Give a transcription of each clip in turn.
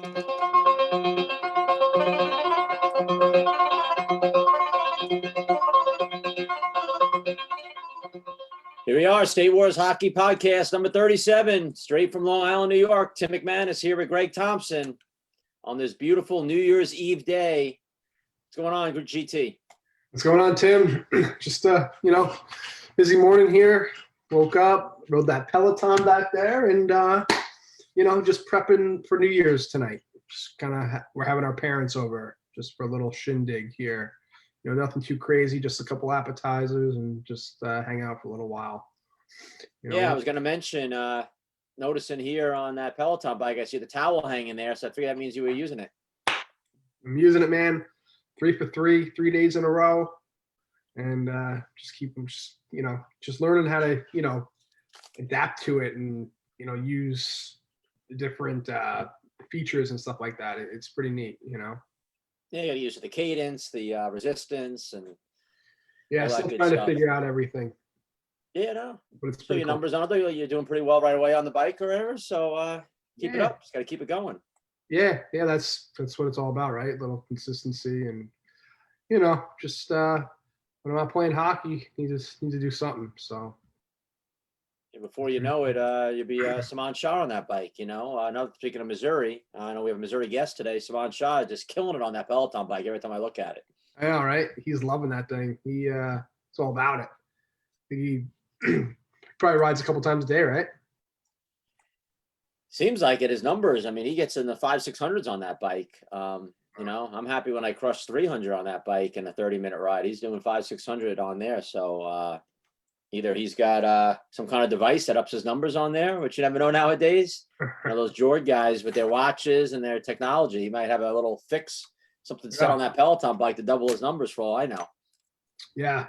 Here we are, State Wars Hockey Podcast number 37, straight from Long Island, New York. Tim McManus here with Greg Thompson on this beautiful New Year's Eve day. What's going on, GT? What's going on, Tim? Just, busy morning here. Woke up, rode that Peloton back there, and, just prepping for New Year's tonight. Just kind of, we're having our parents over just for a little shindig here. Nothing too crazy, just a couple appetizers and just hang out for a little while. I was going to mention, noticing here on that Peloton bike, I see the towel hanging there, so I figured that means you were using it. I'm using it, man. 3 for 3 days in a row. And just keep them, just learning how to, adapt to it and, use the different features and stuff like that. It's pretty neat, Yeah, you got to use the cadence, the resistance, and still trying to figure out everything. Yeah, no. But it's so your numbers on it, you're doing pretty well right away on the bike or whatever. So keep it up. Just got to keep it going. Yeah, that's what it's all about, right? A little consistency and just when I'm not playing hockey, need to do something. So. Before you know it, you'll be Saman Shah on that bike, Now, speaking of Missouri, I know we have a Missouri guest today. Saman Shah is just killing it on that Peloton bike every time I look at it. I know, right? He's loving that thing. It's all about it. He probably rides a couple times a day, right? Seems like it. His numbers, he gets in the 500-600s on that bike. I'm happy when I crush 300 on that bike in a 30-minute ride. He's doing 500-600 on there, so either he's got some kind of device that ups his numbers on there, which you never know nowadays. Those Jord guys with their watches and their technology, he might have a little fix, something set on that Peloton bike to double his numbers for all I know. Yeah,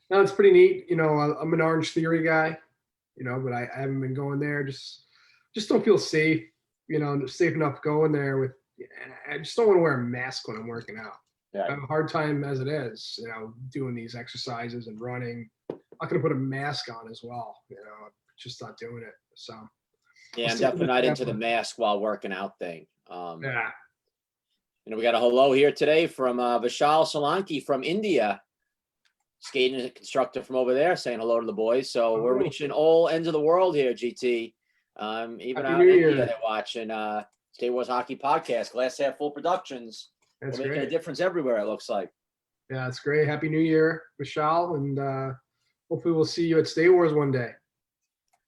no, it's pretty neat. I'm an Orange Theory guy, but I haven't been going there. Just don't feel safe, safe enough going there with. I just don't want to wear a mask when I'm working out. Yeah. I have a hard time as it is, doing these exercises and running. I'm not going to put a mask on as well, just not doing it. So. Yeah, I'm definitely not into the mask while working out thing. Yeah. We got a hello here today from Vishal Solanki from India, skating instructor from over there, saying hello to the boys. So we're reaching all ends of the world here, GT. Even Happy out New in Year. India, they're watching State Wars Hockey Podcast, Glass Half Full Productions. That's we're making great. a difference everywhere, it looks like. Yeah, that's great. Happy New Year, Vishal, and hopefully we'll see you at State Wars one day.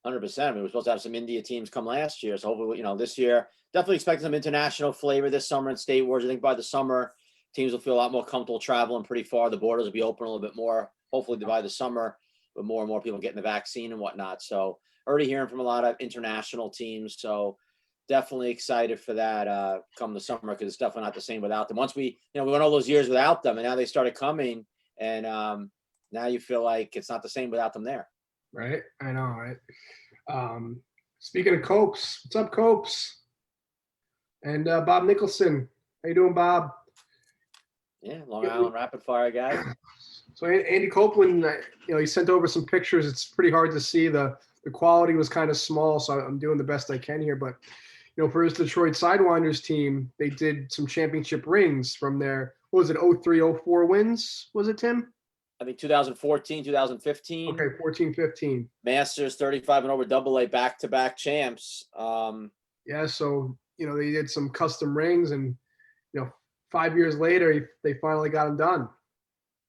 100%. We were supposed to have some India teams come last year, so hopefully, this year, definitely expecting some international flavor this summer in State Wars. I think by the summer, teams will feel a lot more comfortable traveling pretty far. The borders will be open a little bit more, hopefully by the summer, with more and more people getting the vaccine and whatnot. So already hearing from a lot of international teams, so definitely excited for that come the summer, because it's definitely not the same without them. Once we went all those years without them, and now they started coming, and now you feel like it's not the same without them there. Right? I know, right? Speaking of Copes, what's up, Copes? And Bob Nicholson. How you doing, Bob? Yeah, Long Island rapid fire guy. So Andy Copeland, he sent over some pictures. It's pretty hard to see. The quality was kind of small, so I'm doing the best I can here. But, for his Detroit Sidewinders team, they did some championship rings from their, 03-04 wins, was it, Tim? 2014, 2015. Okay, 14-15. Masters 35 and over AA back-to-back champs. Yeah, so, they did some custom rings, and, 5 years later, they finally got them done.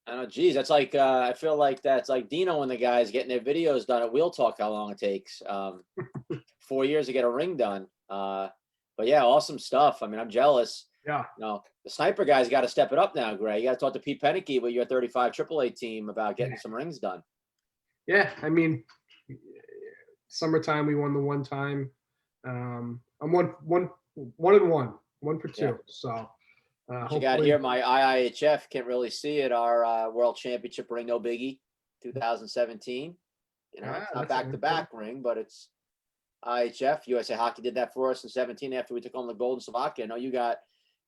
I know, geez, that's like, I feel like that's like Dino and the guys getting their videos done at Wheel Talk, how long it takes. 4 years to get a ring done. But yeah, awesome stuff. I'm jealous. Yeah. The sniper guys got to step it up now, Gray. You got to talk to Pete Penicky with your 35 AAA team about getting some rings done. Yeah, summertime we won the one time. I'm one for two. Yeah. So you got here my IIHF, can't really see it. Our World Championship ring, no biggie, 2017. It's not back-to-back ring, but it's IHF. USA Hockey did that for us in 17 after we took on the gold in Slovakia. I know you got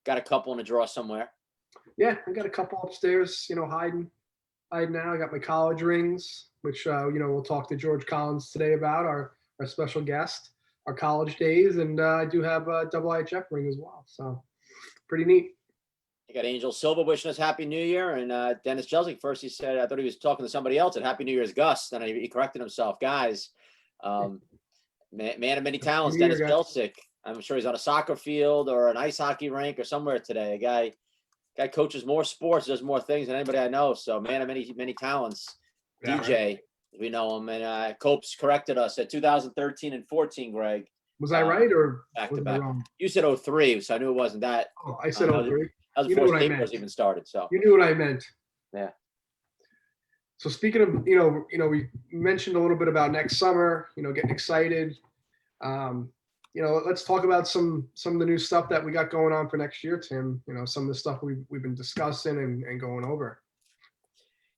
a couple in a drawer somewhere. Yeah, I got a couple upstairs, hiding now. I got my college rings, which, we'll talk to George Collins today about, our special guest. our college days, and I do have a double IHF ring as well. So pretty neat. You got Angel Silva wishing us Happy New Year, and Dennis Jelzik first he said I thought he was talking to somebody else at Happy New Year's Gus. Then he corrected himself, guys. Man of many talents, Dennis Jelzik. I'm sure he's on a soccer field or an ice hockey rink or somewhere today. A guy coaches more sports, does more things than anybody I know. So man of many talents. Yeah, DJ, right. we know him, and Copes corrected us at 2013 and 14. Greg, Was I right or back was to I back? wrong? You said 03, so I knew it wasn't that. Oh, I said 03. That was You knew before what I State meant. Wars even started. So You knew what I meant. yeah. So speaking of, we mentioned a little bit about next summer, getting excited. Let's talk about some of the new stuff that we got going on for next year, Tim. Some of the stuff we've been discussing and going over.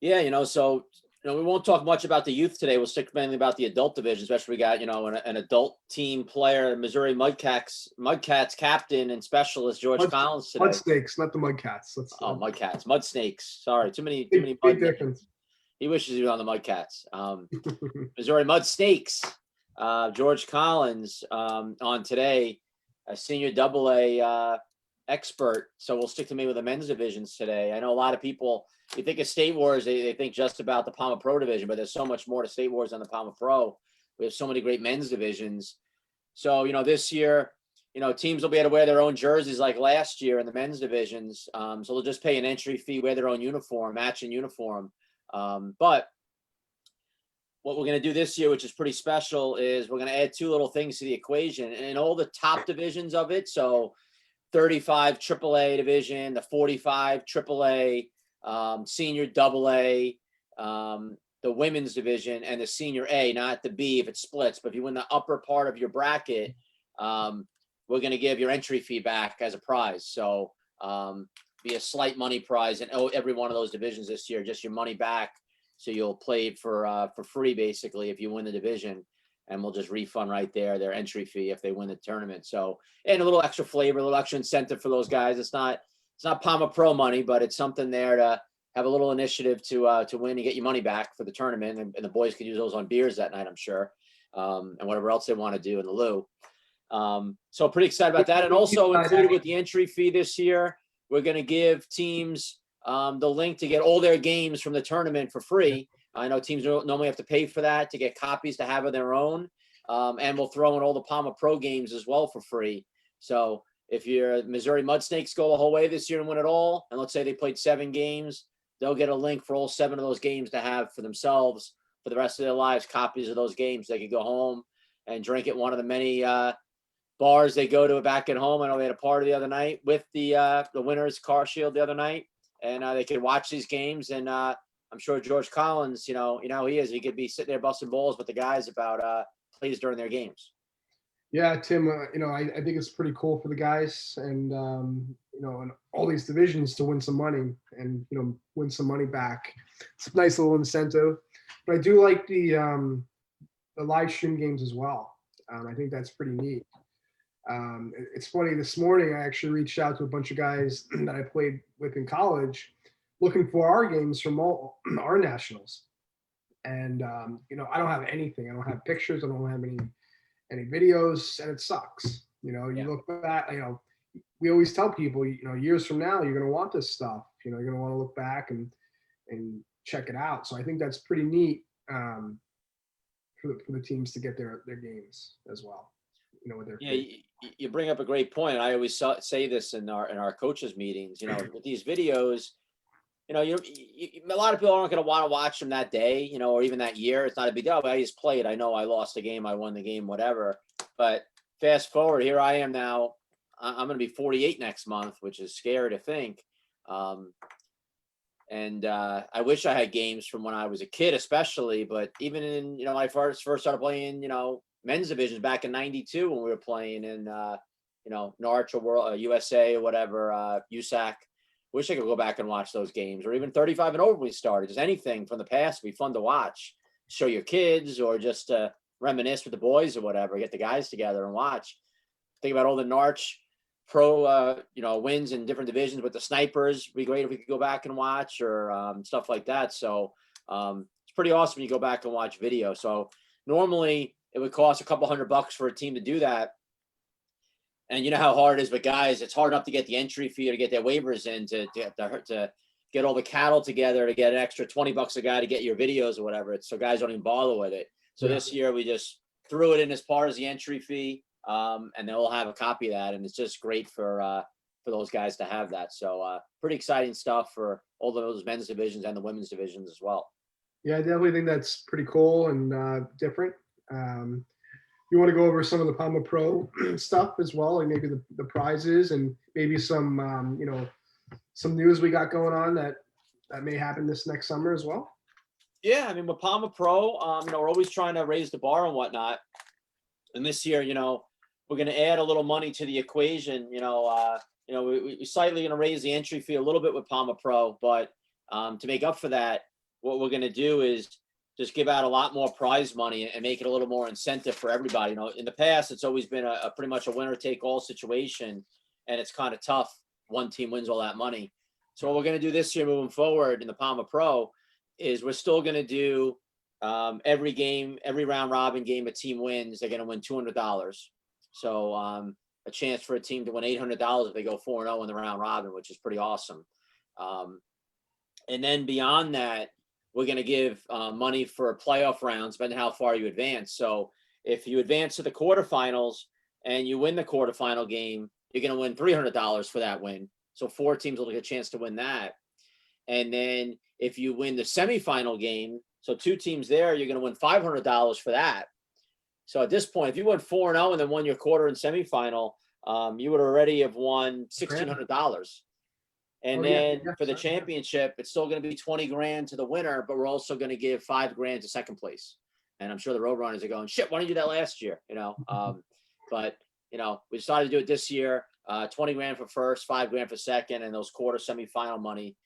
Yeah, so we won't talk much about the youth today. We'll stick mainly about the adult division, especially we got, an adult team player, Missouri Mudcats captain and specialist George Collins today. Mudsnakes, not the Mudcats. Mudcats, Mudsnakes. Sorry, too many big mud difference. names. He wishes he was on the Mudcats. Missouri Mudsnakes. George Collins on today, a senior AA expert. So we'll stick to me with the men's divisions today. I know a lot of people, you think of State Wars, they think just about the Palma Pro division, but there's so much more to State Wars than the Palma Pro. We have so many great men's divisions. So, this year, teams will be able to wear their own jerseys like last year in the men's divisions. So they'll just pay an entry fee, wear their own uniform, matching uniform. But what we're going to do this year, which is pretty special, is we're going to add two little things to the equation and all the top divisions of it. So 35 AAA division, the 45 AAA, senior AA, the women's division, and the senior A, not the B if it splits. But if you win the upper part of your bracket, we're going to give your entry fee back as a prize. So be a slight money prize in every one of those divisions this year, just your money back. So you'll play for free, basically, if you win the division, and we'll just refund right there their entry fee if they win the tournament. So, and a little extra flavor, a little extra incentive for those guys. It's not Palma Pro money, but it's something there to have a little initiative to win and get your money back for the tournament. And the boys could use those on beers that night, I'm sure, and whatever else they want to do in the loo. So pretty excited about that. And also included with the entry fee this year, we're going to give teams the link to get all their games from the tournament for free. I know teams normally have to pay for that to get copies to have of their own. And we'll throw in all the Palma Pro games as well for free. So if your Missouri Mudsnakes go the whole way this year and win it all, and let's say they played 7 games, they'll get a link for all 7 of those games to have for themselves for the rest of their lives, copies of those games. They could go home and drink at one of the many bars they go to back at home. I know they had a party the other night with the winners car shield the other night. And they could watch these games, and I'm sure George Collins, how he is. He could be sitting there busting balls with the guys about plays during their games. Yeah, Tim. I think it's pretty cool for the guys, and in all these divisions to win some money and win some money back. It's a nice little incentive. But I do like the live stream games as well. I think that's pretty neat. It's funny, this morning I actually reached out to a bunch of guys that I played with in college looking for our games from all our nationals. And, I don't have anything. I don't have pictures. I don't have any videos, and it sucks. You look back, we always tell people, years from now, you're going to want this stuff. You're going to want to look back and check it out. So I think that's pretty neat for the teams to get their games as well. With their you bring up a great point. I always say this in our coaches meetings. With these videos, a lot of people aren't going to want to watch them that day, or even that year. It's not a big deal. But I just played. I know I lost the game. I won the game, whatever. But fast forward, here I am now. I'm going to be 48 next month, which is scary to think. And I wish I had games from when I was a kid, especially. But even in, when I first started playing, men's divisions back in '92 when we were playing in, Norwich or World USA or whatever, USAC. Wish I could go back and watch those games, or even 35 and over when we started. Just anything from the past would be fun to watch, show your kids, or just reminisce with the boys or whatever. Get the guys together and watch. Think about all the Norwich Pro, wins in different divisions with the snipers. It'd be great if we could go back and watch, or stuff like that. So it's pretty awesome when you go back and watch video. So normally, it would cost a couple $100 for a team to do that. And you know how hard it is with guys. It's hard enough to get the entry fee or to get their waivers in to get all the cattle together to get an extra $20 a guy to get your videos or whatever. It's so guys don't even bother with it. So this year we just threw it in as part of the entry fee, and they'll have a copy of that, and it's just great for those guys to have that. So pretty exciting stuff for all those men's divisions and the women's divisions as well. Yeah, I definitely think that's pretty cool and different. You want to go over some of the Palma Pro stuff as well, like maybe the prizes and maybe some some news we got going on that may happen this next summer as well. Yeah, I mean, with Palma Pro, we're always trying to raise the bar and whatnot. And this year, we're going to add a little money to the equation. We slightly going to raise the entry fee a little bit with Palma Pro, but to make up for that, what we're going to do is just give out a lot more prize money and make it a little more incentive for everybody. In the past, it's always been a pretty much a winner take all situation, and it's kind of tough. One team wins all that money. So what we're going to do this year moving forward in the Palma Pro is we're still going to do every game, every round robin game a team wins, they're going to win $200. So a chance for a team to win $800 if they go 4-0 in the round robin, which is pretty awesome. And then beyond that, we're going to give money for playoff rounds, depending how far you advance. So if you advance to the quarterfinals and you win the quarterfinal game, you're going to win $300 for that win. So 4 teams will get a chance to win that. And then if you win the semifinal game, so 2 teams there, you're going to win $500 for that. So at this point, if you went 4-0 and then won your quarter and semifinal, you would already have won $1,600. And then for the championship, it's still going to be 20 grand to the winner, but we're also going to give 5 grand to second place. And I'm sure the Roadrunners are going, shit, why didn't you do that last year? But we decided to do it this year. 20 grand for first, 5 grand for second, and those quarter semifinal money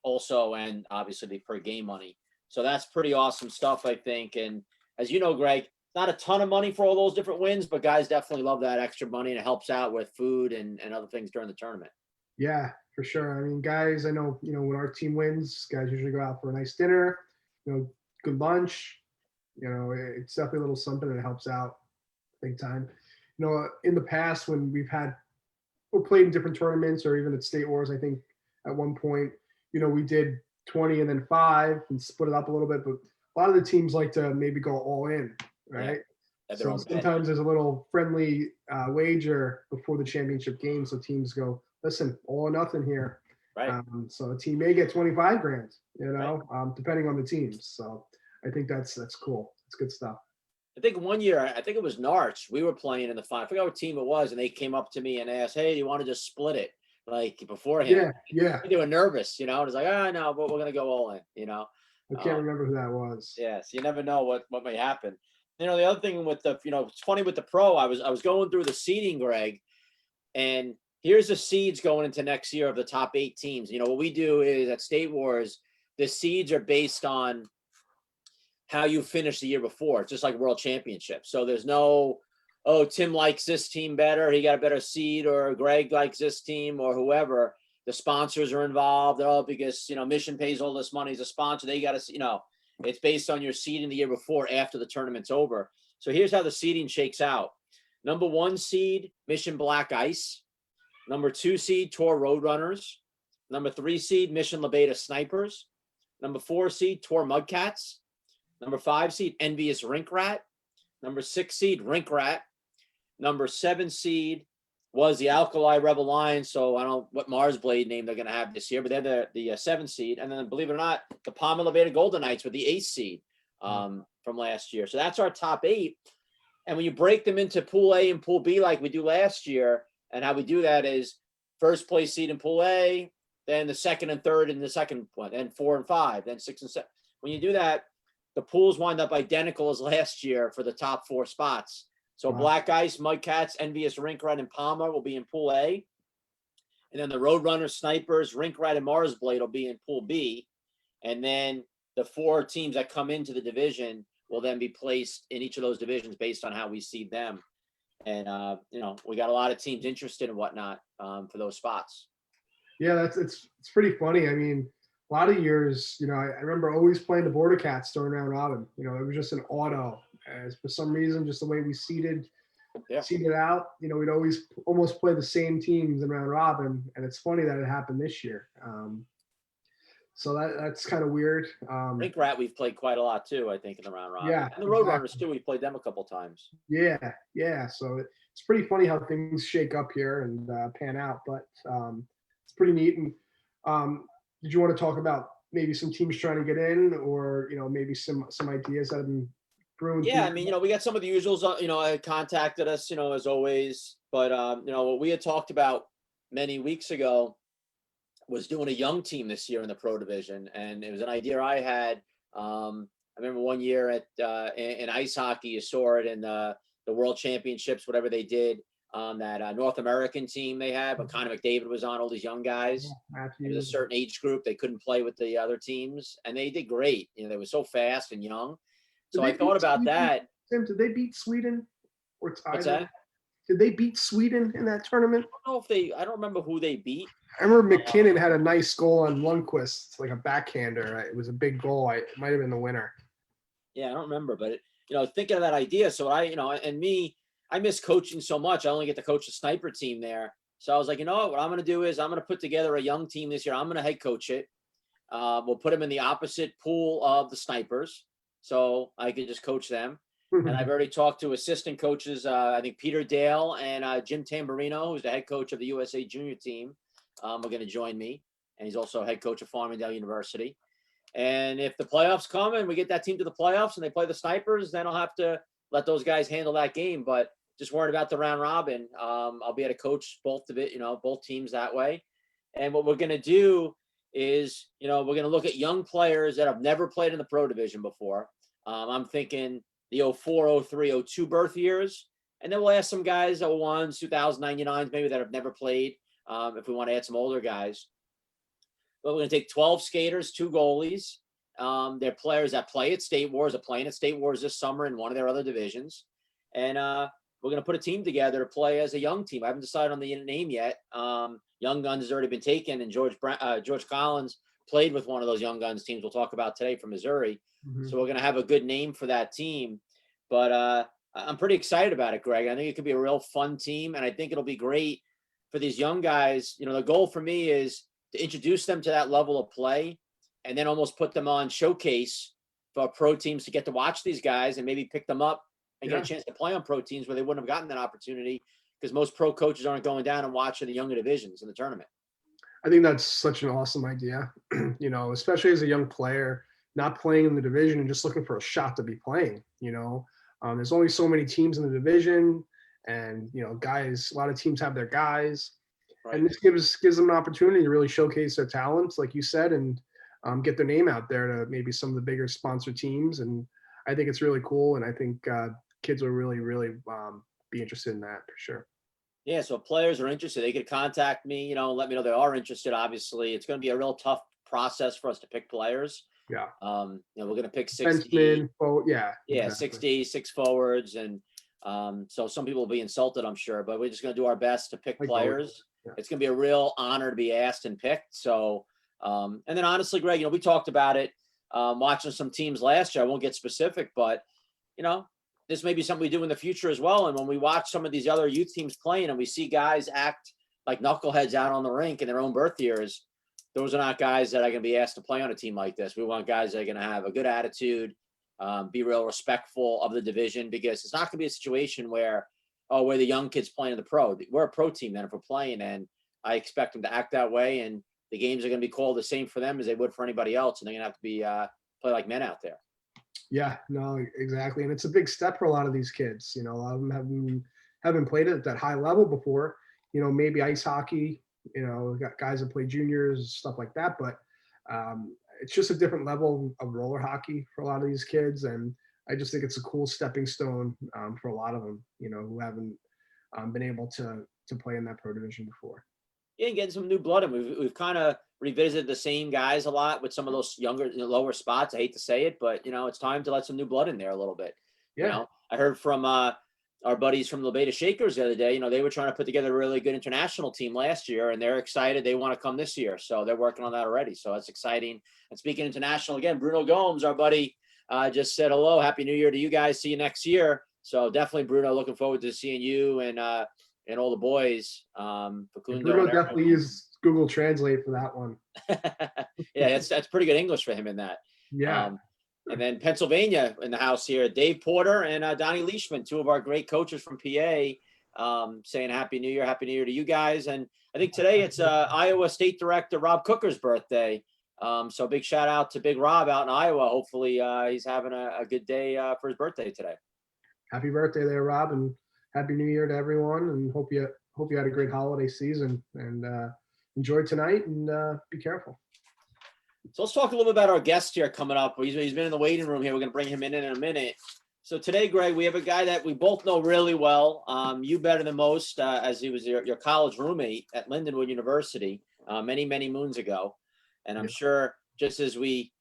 also, and obviously the per game money. So that's pretty awesome stuff, I think. And as you know, Greg, not a ton of money for all those different wins, but guys definitely love that extra money, and it helps out with food and other things during the tournament. Yeah, for sure. I mean, guys, I know, when our team wins, guys usually go out for a nice dinner, good lunch. It's definitely a little something that helps out big time. In the past when we're played in different tournaments or even at State Wars, I think at one point, we did 20 and then 5 and split it up a little bit, but a lot of the teams like to maybe go all in, right? Yeah, so sometimes there's a little friendly wager before the championship game. So teams go, listen, all or nothing here. Right. So a team may get 25 grand, Right. Depending on the teams. So I think that's cool. It's good stuff. I think one year, I think it was Narch, we were playing in the final. I forgot what team it was, and they came up to me and asked, hey, do you want to just split it like beforehand? Yeah. They were nervous, It was like, no, but we're going to go all in, I can't remember who that was. Yeah, so you never know what may happen. The other thing with the, it's funny with the pro, I was going through the seeding, Greg, and here's the seeds going into next year of the top 8 teams. What we do is at State Wars, the seeds are based on how you finished the year before. It's just like World Championship. So there's no, Tim likes this team better, he got a better seed, or Greg likes this team, or whoever. The sponsors are involved. Because, Mission pays all this money as a sponsor. They got to, it's based on your seed in the year before, after the tournament's over. So here's how the seeding shakes out. Number 1 seed, Mission Black Ice. Number 2 seed, Tour Roadrunners. Number 3 seed, Mission La Beta Snipers. Number 4 seed, Tour Mudcats. Number 5 seed, Envious Rink Rat. Number 6 seed, Rink Rat. Number 7 seed was the Alkali Rebel Lions. So I don't know what Mars Blade name they're going to have this year, but they're the 7th seed. And then, believe it or not, the Palma La Beta Golden Knights with the 8th seed from last year. So that's our top 8. And when you break them into Pool A and Pool B like we do last year, and how we do that is first place seed in Pool A, then the second and third in the second one, then 4 and 5, then 6 and 7. When you do that, the pools wind up identical as last year for the top 4 spots. So wow. Black Ice, Mudcats, Envious Rink Rat, and Palma will be in Pool A. And then the Roadrunners, Snipers, Rink Rat, and Mars Blade will be in Pool B. And then the 4 teams that come into the division will then be placed in each of those divisions based on how we seed them. And, we got a lot of teams interested and whatnot for those spots. Yeah, it's pretty funny. I mean, a lot of years, I remember always playing the Border Cats during round robin. It was just an auto as for some reason, just the way we seeded Yeah. out, we'd always almost play the same teams in round robin, and it's funny that it happened this year. So that's kind of weird. Rink Rat we've played quite a lot too, I think, in the round robin. Yeah, And the Roadrunners exactly. too, we played them a couple times. Yeah. So it's pretty funny how things shake up here and pan out, but it's pretty neat. And did you want to talk about maybe some teams trying to get in, or maybe some ideas that have been brewing Yeah, through? I mean, we got some of the usuals, contacted us, as always. But what we had talked about many weeks ago was doing a young team this year in the pro division, and it was an idea I had. I remember one year at in ice hockey, you saw it in the World Championships, whatever they did. That North American team they had, but Connor McDavid was on, all these young guys. It was a Matthews. certain age group; they couldn't play with the other teams, and they did great. They were so fast and young. Did So they I thought beat about Sweden? that. Tim, did they beat Sweden? Or it's What's either? that? Did they beat Sweden in that tournament? I don't know I don't remember who they beat. I remember McKinnon had a nice goal on Lundqvist, like a backhander. It was a big goal. It might have been the winner. Yeah, I don't remember, but thinking of that idea. So I miss coaching so much. I only get to coach the sniper team there. So I was like, what I'm going to do is I'm going to put together a young team this year. I'm going to head coach it. We'll put them in the opposite pool of the snipers, so I could just coach them. And I've already talked to assistant coaches. I think Peter Dale and Jim Tamburino, who's the head coach of the USA Junior team, are going to join me. And he's also head coach of Farmingdale University. And if the playoffs come and we get that team to the playoffs and they play the snipers, then I'll have to let those guys handle that game. But just worried about the round robin. I'll be able to coach both teams that way. And what we're going to do is, we're going to look at young players that have never played in the pro division before. I'm thinking the 04, 03, 02 birth years. And then we'll ask some guys, 01s, 2099s, maybe that have never played, if we want to add some older guys. But we're going to take 12 skaters, 2 goalies. They're players that play at State Wars, are playing at State Wars this summer in one of their other divisions. And we're going to put a team together to play as a young team. I haven't decided on the name yet. Young Guns has already been taken, and George Collins played with one of those Young Guns teams we'll talk about today from Missouri. Mm-hmm. So we're going to have a good name for that team. But I'm pretty excited about it, Greg. I think it could be a real fun team, and I think it'll be great for these young guys. The goal for me is to introduce them to that level of play and then almost put them on showcase for pro teams to get to watch these guys and maybe pick them up and get a chance to play on pro teams where they wouldn't have gotten that opportunity because most pro coaches aren't going down and watching the younger divisions in the tournament. I think that's such an awesome idea, especially as a young player, not playing in the division and just looking for a shot to be playing. There's only so many teams in the division, and guys, a lot of teams have their guys. Right. And this gives them an opportunity to really showcase their talents, like you said, and get their name out there to maybe some of the bigger sponsor teams. And I think it's really cool. And I think kids will really, really be interested in that for sure. Yeah. So if players are interested, they could contact me, let me know they are interested. Obviously, it's going to be a real tough process for us to pick players. Yeah. We're going to pick 60. Yeah. Exactly. 60, 6 forwards. And so some people will be insulted, I'm sure, but we're just going to do our best to pick players. Yeah. It's going to be a real honor to be asked and picked. So, and then honestly, Greg, we talked about it, watching some teams last year. I won't get specific, but, this may be something we do in the future as well. And when we watch some of these other youth teams playing and we see guys act like knuckleheads out on the rink in their own birth years, those are not guys that are going to be asked to play on a team like this. We want guys that are going to have a good attitude, be real respectful of the division, because it's not going to be a situation where, we're the young kids playing in the pro. We're a pro team then if we're playing, and I expect them to act that way. And the games are going to be called the same for them as they would for anybody else. And they're going to have to be play like men out there. Yeah, no, exactly. And it's a big step for a lot of these kids. A lot of them haven't played at that high level before. Maybe ice hockey, got guys that play juniors, stuff like that. But it's just a different level of roller hockey for a lot of these kids. And I just think it's a cool stepping stone for a lot of them, who haven't been able to play in that pro division before. Yeah, and getting some new blood. And we've kind of revisited the same guys a lot with some of those younger, lower spots. I hate to say it, but it's time to let some new blood in there a little bit. Yeah. I heard from our buddies from the Beta Shakers the other day. They were trying to put together a really good international team last year, and they're excited. They want to come this year, so they're working on that already. So that's exciting. And speaking international again, Bruno Gomes, our buddy, just said hello, happy New Year to you guys. See you next year. So definitely, Bruno, looking forward to seeing you and all the boys. Facundo Bruno and definitely used Google Translate for that one. yeah, that's pretty good English for him in that. Yeah. And then Pennsylvania in the house here, Dave Porter and Donnie Leishman, two of our great coaches from PA, saying Happy New Year to you guys. And I think today it's Iowa State Director Rob Cooker's birthday. So big shout out to Big Rob out in Iowa. Hopefully he's having a good day for his birthday today. Happy birthday there, Rob, and Happy New Year to everyone. And hope you had a great holiday season and enjoy tonight and be careful. So let's talk a little bit about our guest here coming up. He's been in the waiting room here. We're going to bring him in a minute. So today, Greg, we have a guy that we both know really well. You better than most, as he was your college roommate at Lindenwood University many, many moons ago. And I'm sure just as we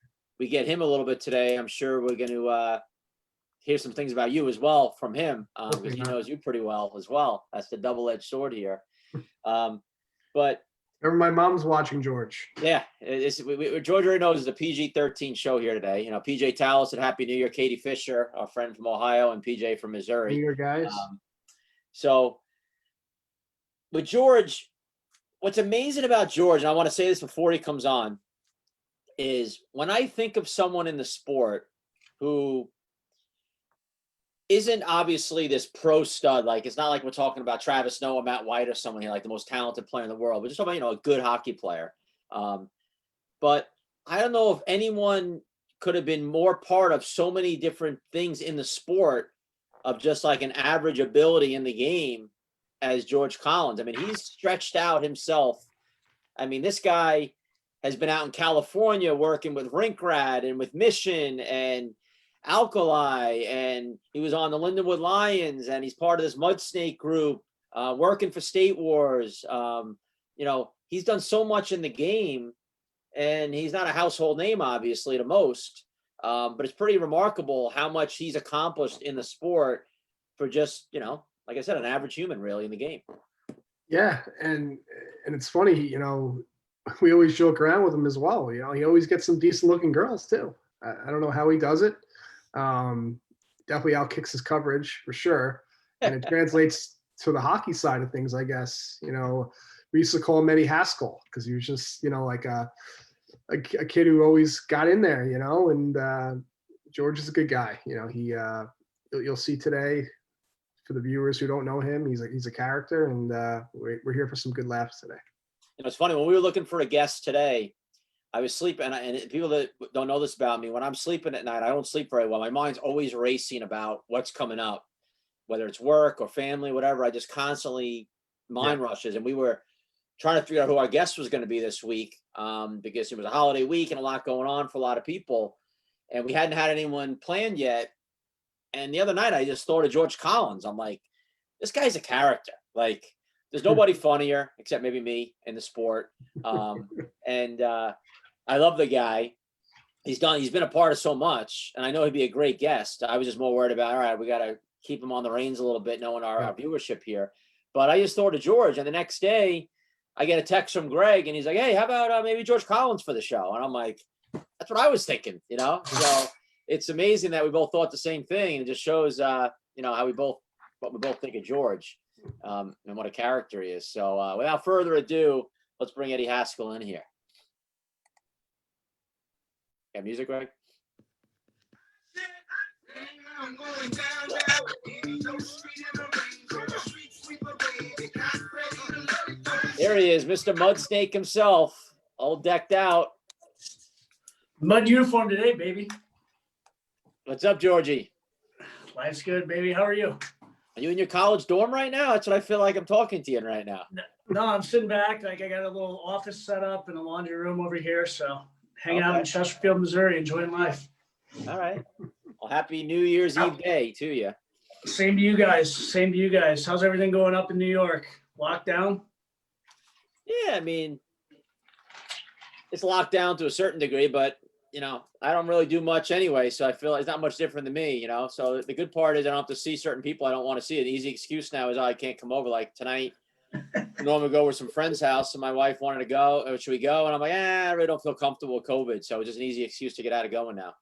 get him a little bit today, I'm sure we're going to hear some things about you as well from him because he knows you pretty well as well. That's the double-edged sword here. But remember, my mom's watching, George. Yeah, George already knows it's a PG-13 show here today. You know, PJ Tallis said Happy New Year. Katie Fisher, our friend from Ohio, and PJ from Missouri. New Year, guys. So with George, what's amazing about George, and I want to say this before he comes on, is when I think of someone in the sport who isn't obviously this pro stud, like it's not like we're talking about Travis Noah, Matt White, or someone here, like the most talented player in the world. We're just talking about, a good hockey player. But I don't know if anyone could have been more part of so many different things in the sport of just like an average ability in the game as George Collins. I mean, he's stretched out himself. I mean, this guy has been out in California working with Rinkrad and with Mission and Alkali, and he was on the Lindenwood Lions, and he's part of this Mudsnake group, working for State Wars. He's done so much in the game, and he's not a household name, obviously, to most, but it's pretty remarkable how much he's accomplished in the sport for just, like I said, an average human really in the game. Yeah, and it's funny, we always joke around with him as well. He always gets some decent looking girls too. I don't know how he does it. Definitely outkicks his coverage for sure, and it translates to the hockey side of things, I guess. We used to call him Eddie Haskell because he was just like a kid who always got in there, and George is a good guy. You'll see today, for the viewers who don't know him, he's a character, and we're here for some good laughs today. It's funny, when we were looking for a guest today, I was sleeping, and people that don't know this about me, when I'm sleeping at night, I don't sleep very well. My mind's always racing about what's coming up, whether it's work or family, whatever. I just constantly mind rushes. And we were trying to figure out who our guest was going to be this week because it was a holiday week and a lot going on for a lot of people. And we hadn't had anyone planned yet. And the other night, I just thought of George Collins. I'm like, this guy's a character. Like, there's nobody funnier except maybe me in the sport. I love the guy. He's been a part of so much, and I know he'd be a great guest. I was just more worried about, all right, we got to keep him on the reins a little bit, knowing our viewership here. But I just thought of George, and the next day I get a text from Greg, and he's like, hey, how about maybe George Collins for the show? And I'm like, that's what I was thinking, So it's amazing that we both thought the same thing, and it just shows, how what we both think of George and what a character he is. So without further ado, let's bring Eddie Haskell in here. Got music, Greg? There he is, Mr. Mudsnake himself, all decked out. Mud uniform today, baby. What's up, Georgie? Life's good, baby. How are you? Are you in your college dorm right now? That's what I feel like I'm talking to you in right now. No, I'm sitting back. Like, I got a little office set up and a laundry room over here. So hanging out in Chesterfield, Missouri, enjoying life. All right. Well, happy New Year's Eve day to you. Same to you guys. How's everything going up in New York? Lockdown? Yeah, I mean, it's locked down to a certain degree, but I don't really do much anyway, so I feel it's not much different than me, So the good part is I don't have to see certain people I don't want to see. An easy excuse now is, I can't come over. Like tonight, I normally go over to some friend's house, and my wife wanted to go. Should we go? And I'm like, I really don't feel comfortable with COVID, so it's just an easy excuse to get out of going now.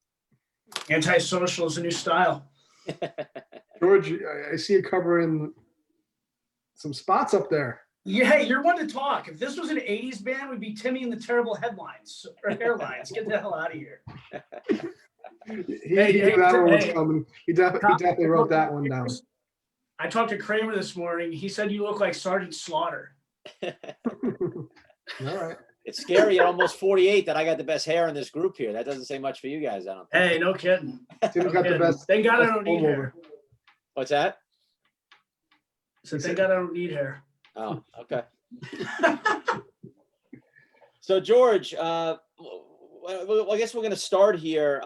Antisocial is a new style. George, I see you covering some spots up there. Yeah, you're one to talk. If this was an 80s band, we'd be Timmy and the Terrible Headlines or Hairlines. Get the hell out of here. He knew that one was coming. He definitely wrote that one down. I talked to Kramer this morning. He said you look like Sergeant Slaughter. All right. It's scary at almost 48 that I got the best hair in this group here. That doesn't say much for you guys, I don't think. Hey, no kidding. Tim's got the best. Thank God I best don't need comb over. hair. What's that? So thank God I don't need hair. Oh, okay. So George, well, I guess we're going to start here.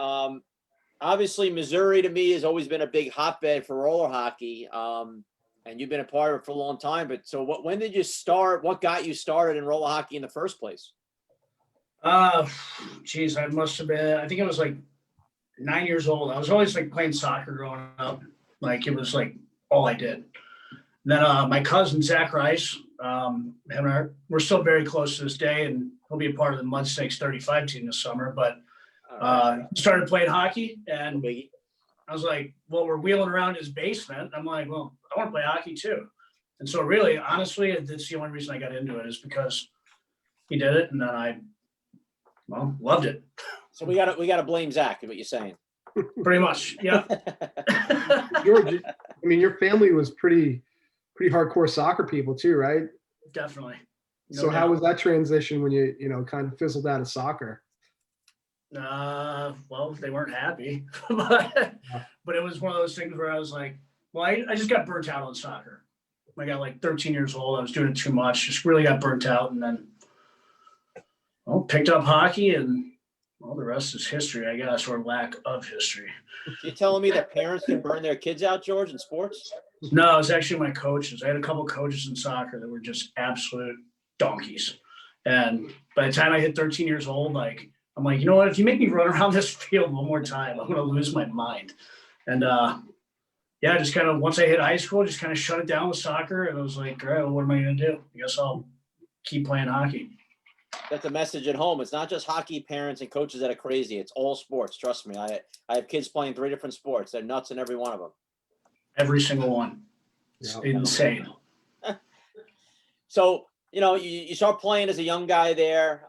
Obviously, Missouri to me has always been a big hotbed for roller hockey, and you've been a part of it for a long time. But so, when did you start? What got you started in roller hockey in the first place? Geez, I must have been. I think I was like 9 years old. I was always like playing soccer growing up. Like it was like all I did. And then my cousin Zach Rice, him and I, we're still very close to this day, and he'll be a part of the Mudsnakes 35 team this summer. But started playing hockey, and I was like, well, we're wheeling around his basement. I'm like, well, I want to play hockey too. And so really, honestly, that's the only reason I got into it is because he did it, and then I, well, loved it. So we got to blame Zach, is what you're saying. Pretty much, yeah. George, I mean, your family was pretty hardcore soccer people too, right? Definitely. No So doubt. how was that transition when you kind of fizzled out of soccer? Well, they weren't happy, but it was one of those things where I was like, well, I just got burnt out on soccer. I got like 13 years old. I was doing it too much, just really got burnt out. And then, well, picked up hockey, and well, the rest is history, I guess, or lack of history. You telling me that parents can burn their kids out, George, in sports? No, it was actually my coaches. I had a couple coaches in soccer that were just absolute donkeys. And by the time I hit 13 years old, like, I'm like, you know what? If you make me run around this field one more time, I'm going to lose my mind. And yeah, just kind of once I hit high school, just kind of shut it down with soccer. And I was like, all right, well, what am I going to do? I guess I'll keep playing hockey. That's a message at home. It's not just hockey parents and coaches that are crazy. It's all sports. Trust me. I have kids playing 3 different sports. They're nuts in every one of them. Every single one. It's insane. So, you start playing as a young guy there.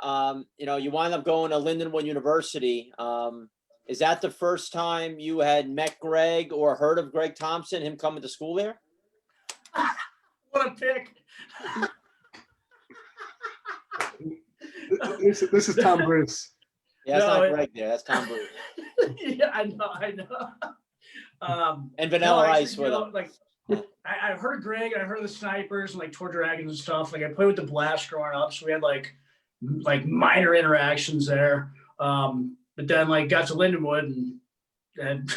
You wind up going to Lindenwood University. Is that the first time you had met Greg or heard of Greg Thompson, him coming to school there? What a pick. This is Tom Bruce. Yeah, that's not Greg there. That's Tom Bruce. Yeah, I know. And Vanilla Ice with him. Like, I've heard of Greg, and I've heard of the Snipers and like Tour Dragons and stuff. Like I played with the Blast growing up, so we had like minor interactions there. But then like got to Lindenwood and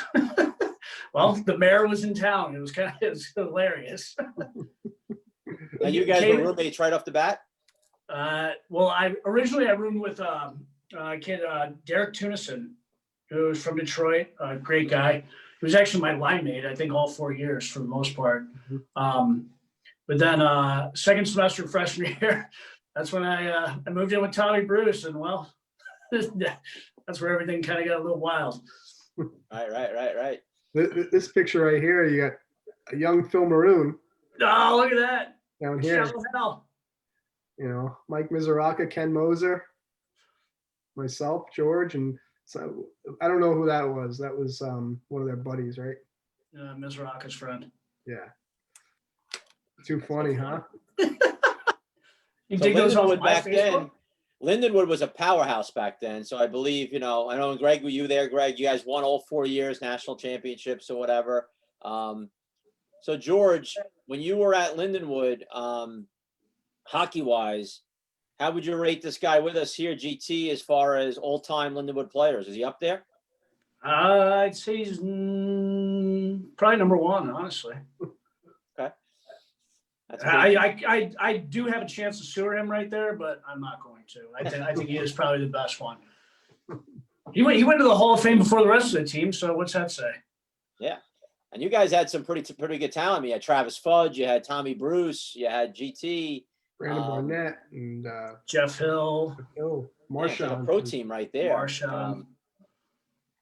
well, the mayor was in town. It was hilarious. And you guys were roommates right off the bat? Well, I roomed with a kid, Derek Tunison, who was from Detroit, a great guy. He was actually my line mate, I think, all 4 years for the most part. But then second semester freshman year, that's when I moved in with Tommy Bruce, and well, that's where everything kind of got a little wild. Right. This picture right here, you got a young Phil Maroon. Oh, look at that. Down here. Shallow hell. Mike Mizuraka, Ken Moser, myself, George, and so I don't know who that was. That was one of their buddies, right? Mizuraka's friend. Yeah. Too funny, huh? You So dig those off Lindenwood my back Facebook? then. Lindenwood was a powerhouse back then. So I believe, I know, and Greg, were you there, Greg? You guys won all 4 years, national championships or whatever. So George, when you were at Lindenwood, hockey-wise, how would you rate this guy with us here, GT, as far as all-time Lindenwood players? Is he up there? I'd say he's probably number one, honestly. Okay. That's I do have a chance to sewer him right there, but I'm not going to. I think he is probably the best one. He went to the Hall of Fame before the rest of the team, so what's that say? Yeah. And you guys had some pretty good talent. You had Travis Fudge, you had Tommy Bruce, you had GT. Brandon Barnett and Jeff Hill. Marshawn. Yeah, like a pro team right there. Marshawn.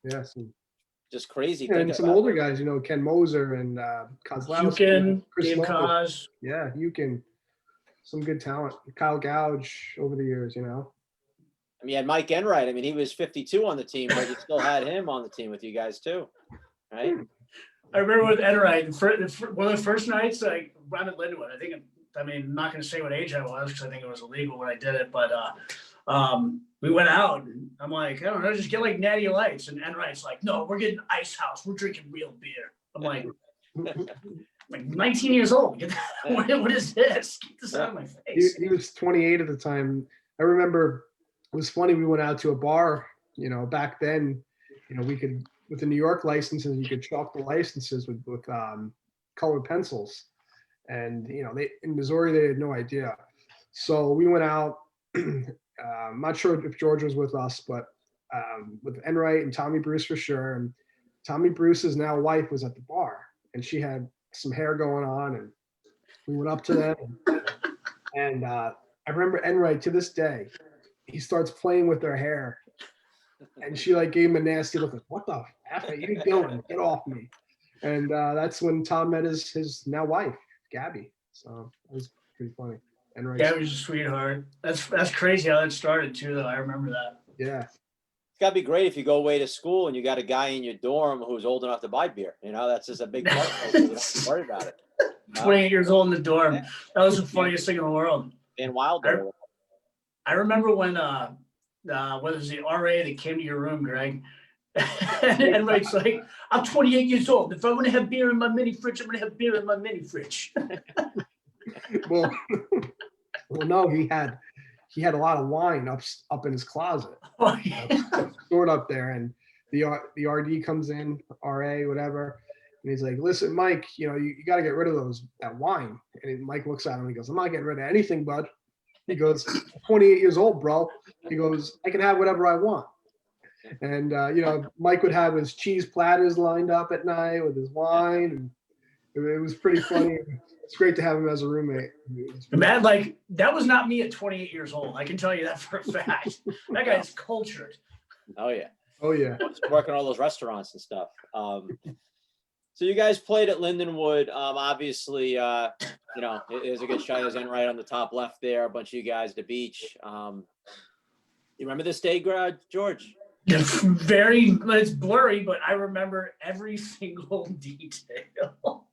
Yes. just crazy. And thinking some about older it. guys, Ken Moser and Kozlowski, Yukin, Chris Dave Logan. Kaz. Yeah, some good talent. Kyle Gouge over the years, I mean, you had Mike Enright. I mean, he was 52 on the team, but you still had him on the team with you guys too, right? I remember with Enright, one of the first nights, like I'm at Lindenwood. I'm not going to say what age I was because I think it was illegal when I did it. But we went out, and I'm like, I don't know, just get like Natty Lights. And Enright's like, no, we're getting Ice House. We're drinking real beer. I'm like 19 years old. What is this? Get this out of my face. He was 28 at the time. I remember it was funny. We went out to a bar, back then, we could, with the New York licenses, you could chalk the licenses with colored pencils. And, they in Missouri, they had no idea. So we went out. I'm not sure if George was with us, but with Enright and Tommy Bruce for sure. And Tommy Bruce's now wife was at the bar, and she had some hair going on, and we went up to them. And I remember Enright to this day. He starts playing with her hair, and she like gave him a nasty look, like, "What the f are you doing? Get off me!" And that's when Tom met his now wife, Gabby. So it was pretty funny. Enright. Gabby's a sweetheart. That's crazy how that started too, though. I remember that. Yeah. It's got to be great if you go away to school and you got a guy in your dorm who's old enough to buy beer. That's just a big part. You don't have to worry about it. 28 years old in the dorm. That was the funniest thing in the world. And wild. I remember when what was the RA that came to your room, Greg? And Mike's like, I'm 28 years old. If I want to have beer in my mini fridge, I'm going to have beer in my mini fridge. Well, no, he had a lot of wine up in his closet, Oh, yeah. stored up there, and the RD comes in, RA, whatever, and he's like, "Listen, Mike, you got to get rid of that wine." And Mike looks at him and he goes, "I'm not getting rid of anything, bud." He goes, "I'm 28 years old, bro." He goes, "I can have whatever I want." And Mike would have his cheese platters lined up at night with his wine, and it was pretty funny. It's great to have him as a roommate. Man, that was not me at 28 years old. I can tell you that for a fact. That guy is cultured. Oh yeah. Oh yeah. Just working all those restaurants and stuff. So you guys played at Lindenwood. Obviously, it is a good shot. There's Enright on the top left there. A bunch of you guys at the beach. You remember this day, George? It's blurry, but I remember every single detail.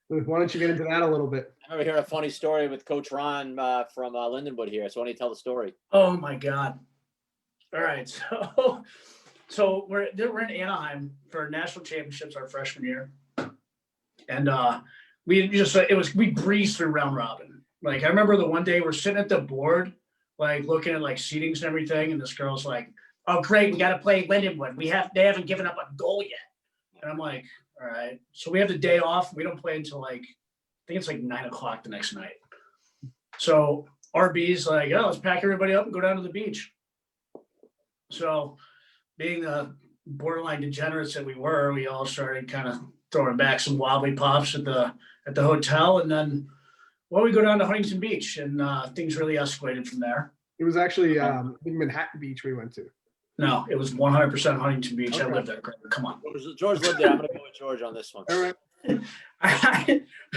Why don't you get into that a little bit? I remember hearing a funny story with Coach Ron from Lindenwood here. So why don't you tell the story? Oh my God. All right. So we're in Anaheim for national championships our freshman year. And we breezed through round robin. Like I remember the one day we're sitting at the board, like looking at like seatings and everything. And this girl's like, "Oh great, we got to play Lindenwood. They haven't given up a goal yet." And I'm like, all right. So we have the day off. We don't play until I think it's like 9:00 the next night. So RB's like, "Oh, let's pack everybody up and go down to the beach." So being the borderline degenerates that we were, we all started kind of throwing back some wobbly pops at the hotel. And then, we go down to Huntington Beach, and things really escalated from there. It was actually Manhattan Beach we went to. No, it was 100% Huntington Beach. Okay. I lived there. Come on. George lived there. I'm going to go with George on this one. All right.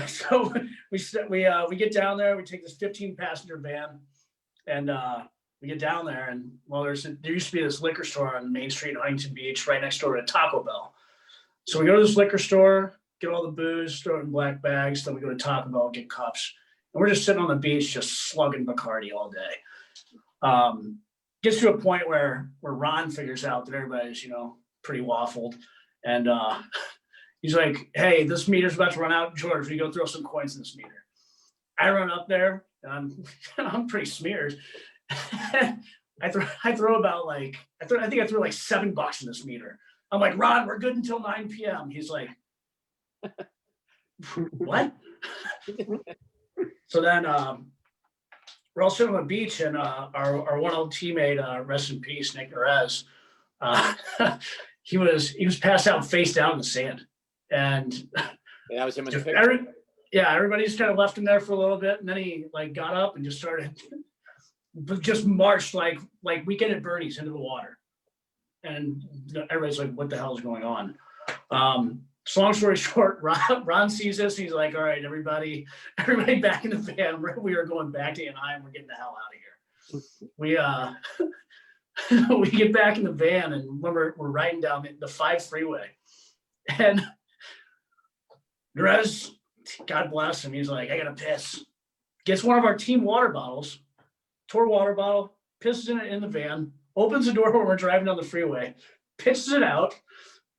So we get down there. We take this 15-passenger van, and we get down there. And there used to be this liquor store on Main Street in Huntington Beach, right next door to Taco Bell. So we go to this liquor store, get all the booze, throw it in black bags. Then we go to Taco Bell, get cups, and we're just sitting on the beach, just slugging Bacardi all day. Gets to a point where Ron figures out that everybody's, pretty waffled. And he's like, "Hey, this meter's about to run out. George, we go throw some coins in this meter." I run up there, and I'm pretty smeared. I throw about I think I threw like $7 in this meter. I'm like, "Ron, we're good until 9 p.m. He's like, "What?" So then we're all sitting on the beach, and our one old teammate, rest in peace, Nick Perez, he was passed out face down in the sand, and that was him in the picture. Everybody just kind of left him there for a little bit, and then he got up and just marched like Weekend at Bernie's into the water, and everybody's like, what the hell is going on? So long story short, Ron sees this and he's like, all right, everybody back in the van. We are going back to Anaheim. We're getting the hell out of here. We get back in the van, and when we're riding down the 5 freeway, and Nerez, God bless him, he's like, I gotta piss. Gets one of our team water bottles, tore water bottle, pisses in it in the van, opens the door when we're driving down the freeway, pisses it out.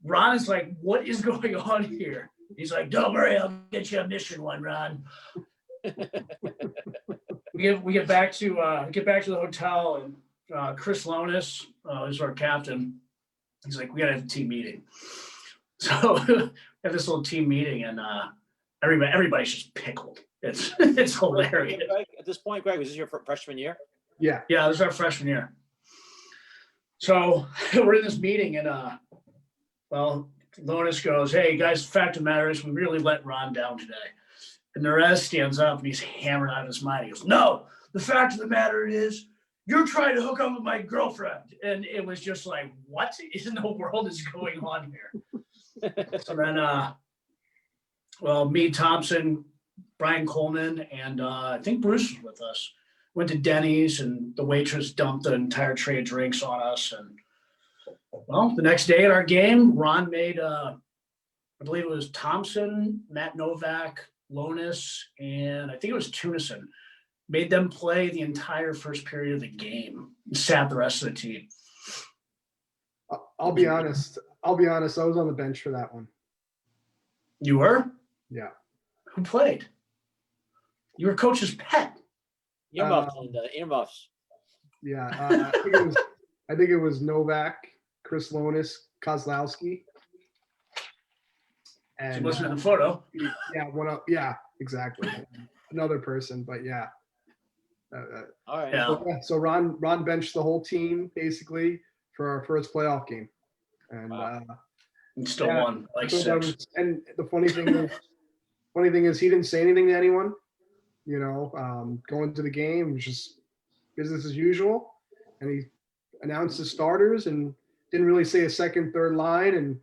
Ron is like, what is going on here? He's like, don't worry, I'll get you a mission one, Ron. we get back to the hotel, and Chris Lonis is our captain. He's like, we gotta have a team meeting. So we have this little team meeting, and everybody's just pickled. It's hilarious. At this point, Greg, was this your freshman year? Yeah. Yeah, this is our freshman year. So we're in this meeting, and well, Lonis goes, hey guys, the fact of the matter is we really let Ron down today. And Nerez stands up and he's hammered out of his mind. He goes, no, the fact of the matter is you're trying to hook up with my girlfriend. And it was just like, what in the world is going on here? So then, well, me, Thompson, Brian Coleman, and I think Bruce was with us. Went to Denny's, and the waitress dumped the entire tray of drinks on us. And well, the next day at our game, Ron made, I believe it was Thompson, Matt Novak, Lonis, and I think it was Tunison, made them play the entire first period of the game and sat the rest of the team. I'll be honest. I was on the bench for that one. You were? Yeah. Who played? You were coach's pet. Earmuffs and earmuffs. Yeah. I think it was Novak, Chris Lonis, Kozlowski. So And wasn't in the photo. yeah, exactly. Another person, but yeah. All right. Yeah. So Ron benched the whole team basically for our first playoff game, and Wow. And still Yeah, won like so that 6. and the funny thing is he didn't say anything to anyone. You know, going to the game was just business as usual, and he announced the starters and didn't really say a second, third line, and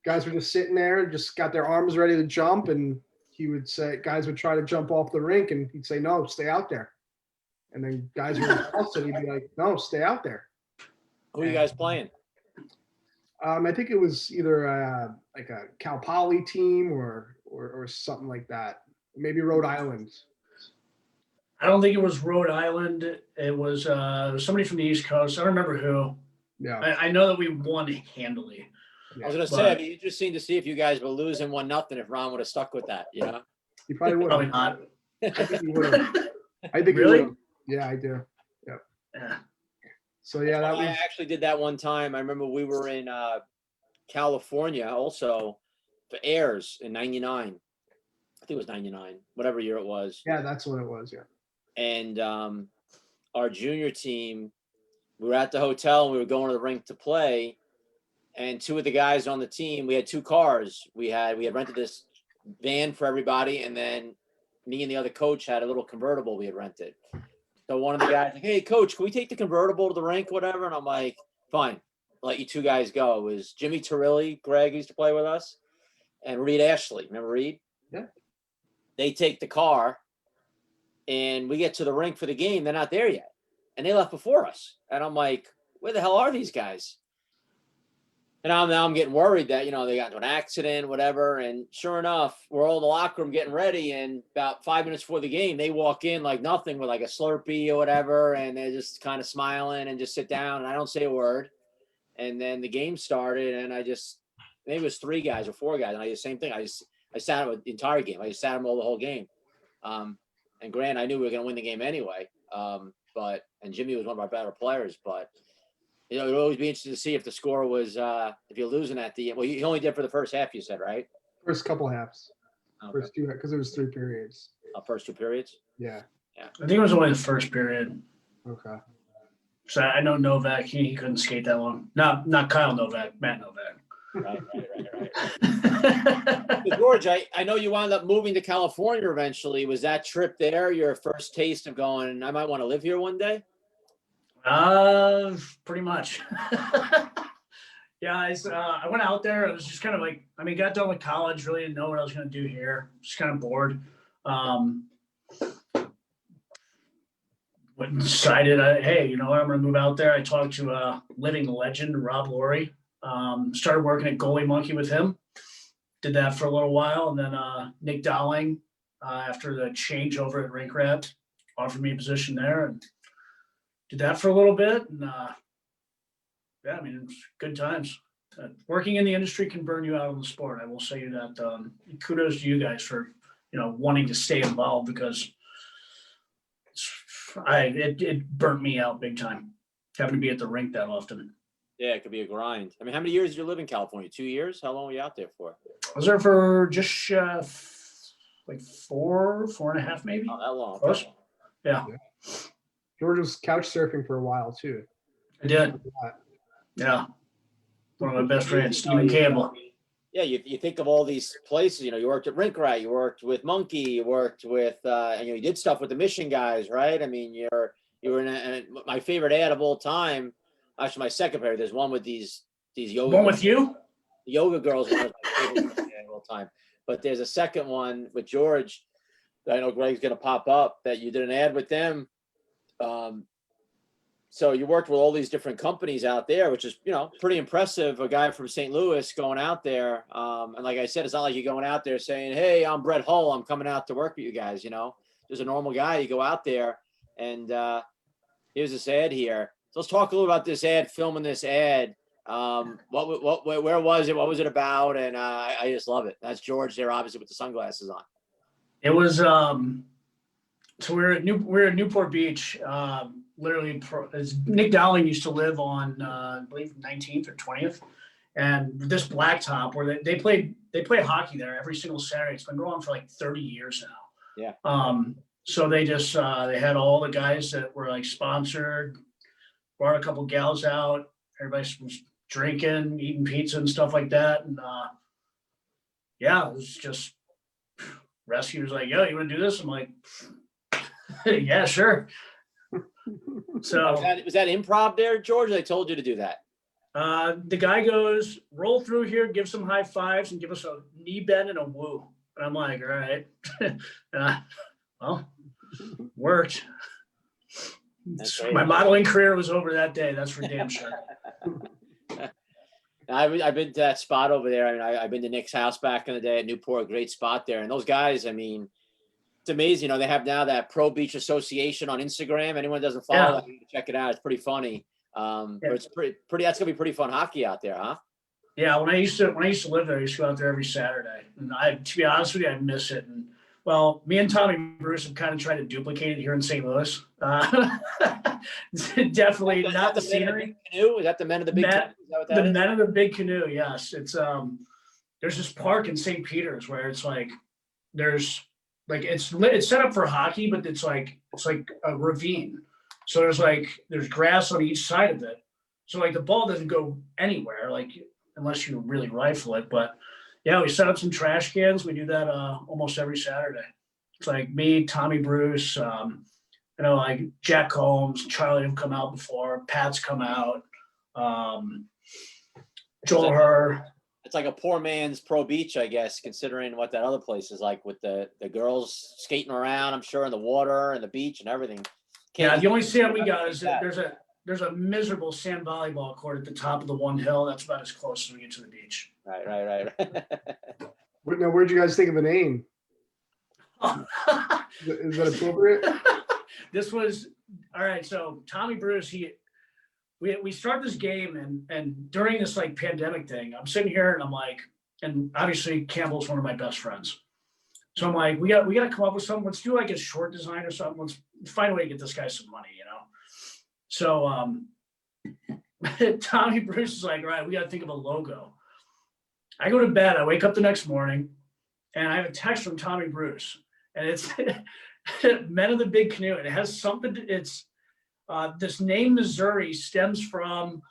guys were just sitting there, just got their arms ready to jump, and he would say, guys would try to jump off the rink, and he'd say, no, stay out there. And then guys would also, he'd be like, no, stay out there. Who are you guys playing? I think it was either like a Cal Poly team or something like that. Maybe Rhode Island. I don't think it was Rhode Island. It was somebody from the East Coast. I don't remember who. Yeah. I know that we won handily. I was gonna say, it'd be interesting to see if you guys were losing 1-0 if Ron would have stuck with that. You know. He probably would Probably have. not. I think he would have. I think Really? he would have. Yeah, I do. Yep. Yeah. So yeah, that I was actually did that one time. I remember we were in California also for Airs in '99. I think it was '99, whatever year it was. yeah, that's what it was. Yeah. And our junior team, we were at the hotel and we were going to the rink to play. And 2 of the guys on the team, we had 2 cars. We had rented this van for everybody, and then me and the other coach had a little convertible we had rented. So one of the guys like, hey coach, can we take the convertible to the rink, whatever? And I'm like, fine, I'll let you 2 guys go. It was Jimmy Turilli, Greg used to play with us, and Reed Ashley. Remember Reed? Yeah. They take the car, and we get to the rink for the game. They're not there yet, and they left before us. And I'm like, where the hell are these guys? And now I'm getting worried that, you know, they got into an accident, whatever. And sure enough, we're all in the locker room getting ready. And about 5 minutes before the game, they walk in like nothing with like a Slurpee or whatever. And they're just kind of smiling and just sit down. And I don't say a word. And then the game started, and maybe it was 3 guys or 4 guys. And I did the same thing. I sat them the entire game. I just sat them all the whole game. And Grant, I knew we were going to win the game anyway. And Jimmy was one of our better players, but you know, it'd always be interesting to see if the score was, if you're losing at the end. Well, you only did for the first half, you said, right? First couple halves. Okay. First 2, because it was 3 periods. First 2 periods? Yeah. I think it was only the first period. Okay. So I know Novak, he couldn't skate that long. Not Kyle Novak, Matt Novak. Right. So George, I know you wound up moving to California eventually. Was that trip there your first taste of going, I might want to live here one day? Pretty much. Yeah, I went out there. I was just kind of like, I mean, got done with college, really didn't know what I was going to do here. Just kind of bored. But decided, hey, you know what? I'm going to move out there. I talked to a living legend, Rob Laurie. Started working at Goalie Monkey with him. Did that for a little while, and then Nick Dowling, after the change over at Rink Rat, offered me a position there, and did that for a little bit. And yeah, I mean, it's good times. Working in the industry can burn you out on the sport. I will say that. Kudos to you guys for wanting to stay involved, because it burnt me out big time having to be at the rink that often. Yeah, it could be a grind. I mean, how many years did you live in California? 2 years? How long were you out there for? I was there for just like 4.5 maybe. Not that long. Close. Yeah. George was couch surfing for a while too. I did. Yeah. One of my best friends, Stephen Campbell. Yeah, you think of all these places. You worked at Rink Rat, you worked with Monkey, you worked with, and you did stuff with the Mission guys, right? I mean, you were in my favorite ad of all time. Actually, my second favorite. There's one with these yoga. One with you? The yoga girls. One of my favorite of all time. But there's a second one with George that I know Greg's going to pop up, that you did an ad with them. So you worked with all these different companies out there, which is, pretty impressive. A guy from St. Louis going out there. And like I said, it's not like you're going out there saying, hey, I'm Brett Hull, I'm coming out to work with you guys. There's a normal guy. You go out there and here's this ad here. So let's talk a little about this ad, filming this ad. Where was it? What was it about? And I just love it. That's George there, obviously, with the sunglasses on. It was, so we're at Newport Beach. Literally, Nick Dowling used to live on, I believe, 19th or 20th, and this blacktop where they play hockey there every single Saturday. It's been going on for like 30 years now. Yeah. So they just they had all the guys that were like sponsored, brought a couple gals out. Everybody was drinking, eating pizza and stuff like that, and yeah, it was just rescuers like, yo, you want to do this? I'm like, yeah, sure. So was that improv there, George? They told you to do that. The guy goes, roll through here, give some high fives, and give us a knee bend and a woo. And I'm like, all right. Well, worked. My modeling career was over that day. That's for damn sure. I've been to that spot over there. I mean, I've been to Nick's house back in the day at Newport, great spot there. And those guys, I mean, it's amazing. They have now that Pro Beach Association on Instagram. Anyone that doesn't follow that, you can check it out. It's pretty funny. But it's pretty. That's gonna be pretty fun hockey out there, huh? Yeah. When I used to live there, I used to go out there every Saturday. And to be honest with you, I miss it. And well, me and Tommy Bruce have kind of tried to duplicate it here in St. Louis. Definitely not the scenery. Is that the Men of the Big Canoe? Is that what that is? Men of the Big Canoe. Yes, it's there's this park in St. Peter's where it's like it's set up for hockey, but it's like a ravine. So there's grass on each side of it. So like the ball doesn't go anywhere, like unless you really rifle it. But yeah, we set up some trash cans. We do that almost every Saturday. It's like me, Tommy Bruce, like Jack Combs, Charlie have come out before, Pat's come out, Joel Herr. It's like a poor man's Pro Beach, I guess, considering what that other place is like with the girls skating around, I'm sure, in the water and the beach and everything. The only sand we got is that there's a miserable sand volleyball court at the top of the one hill. That's about as close as we get to the beach. Right. Now, where'd you guys think of a name? Is that appropriate? This was all right. So Tommy Bruce, we start this game and during this like pandemic thing, I'm sitting here and I'm like, and obviously Campbell's one of my best friends. So I'm like, we got to come up with something. Let's do like a short design or something. Let's find a way to get this guy some money, So Tommy Bruce is like, all right, we got to think of a logo. I go to bed. I wake up the next morning and I have a text from Tommy Bruce and it's Men of the Big Canoe. And it has something, it's this name Missouri stems from,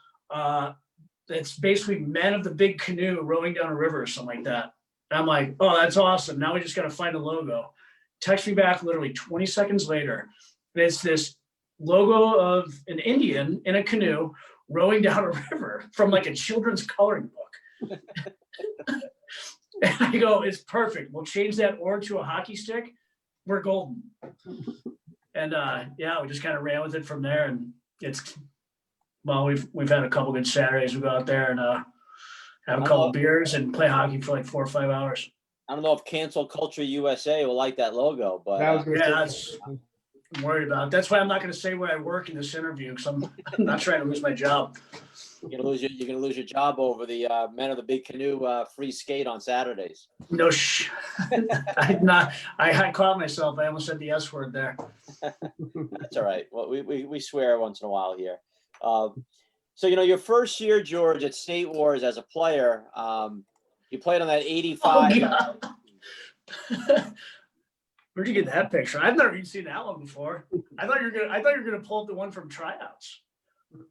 it's basically Men of the Big Canoe rowing down a river or something like that. And I'm like, oh, that's awesome. Now we just got to find a logo. Text me back literally 20 seconds later. And it's this logo of an Indian in a canoe rowing down a river from like a children's coloring book. And I go, it's perfect. We'll change that oar to a hockey stick. We're golden. And yeah, we just kind of ran with it from there. And we've had a couple good Saturdays. We go out there and have a couple beers and play hockey for like 4 or 5 hours. I don't know if Cancel Culture USA will like that logo, but I'm worried about it. That's why I'm not going to say where I work in this interview, because I'm not trying to lose my job. you're gonna lose your job over the Men of the Big Canoe free skate on Saturdays. No, I caught myself. I almost said the S word there. That's all right. Well, we swear once in a while here. So your first year, George, at State Wars as a player, you played on that 85. Oh, where'd you get that picture? I've never even seen that one before. I thought you were gonna pull up the one from tryouts.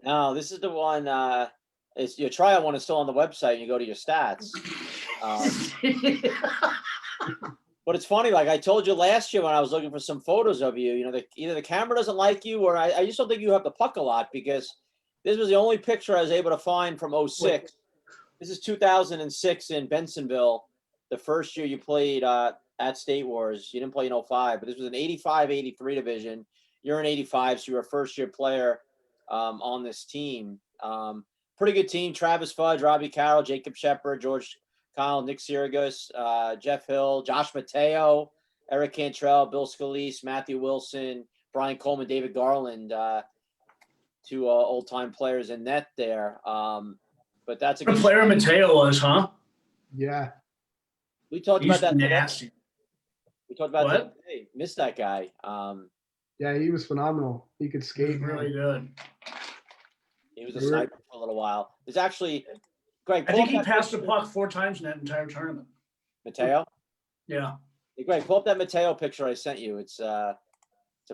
No, this is the one. It's your tryout one is still on the website, and you go to your stats. But it's funny, like I told you last year when I was looking for some photos of you, either the camera doesn't like you, or I just don't think you have the puck a lot, because this was the only picture I was able to find from 06. This is 2006 in Bensonville, the first year you played at State Wars. You didn't play in 05, but this was an 85-83 division. You're an 85, so you're a first-year player on this team. Pretty good team. Travis Fudge, Robbie Carroll, Jacob Shepard, George Kyle, Nick Sirigus, Jeff Hill, Josh Mateo, Eric Cantrell, Bill Scalise, Matthew Wilson, Brian Coleman, David Garland, 2 old-time players in net there. But that's a good player Mateo was, huh? Yeah. We talked He's about that nasty. today. We talked about What? that today. Missed that guy. Yeah, he was phenomenal. He could skate. Really good. He was a sniper for a little while. There's actually, Greg, I think he passed the puck 4 times in that entire tournament. Mateo? Yeah. Hey, Greg, pull up that Mateo picture I sent you. It's a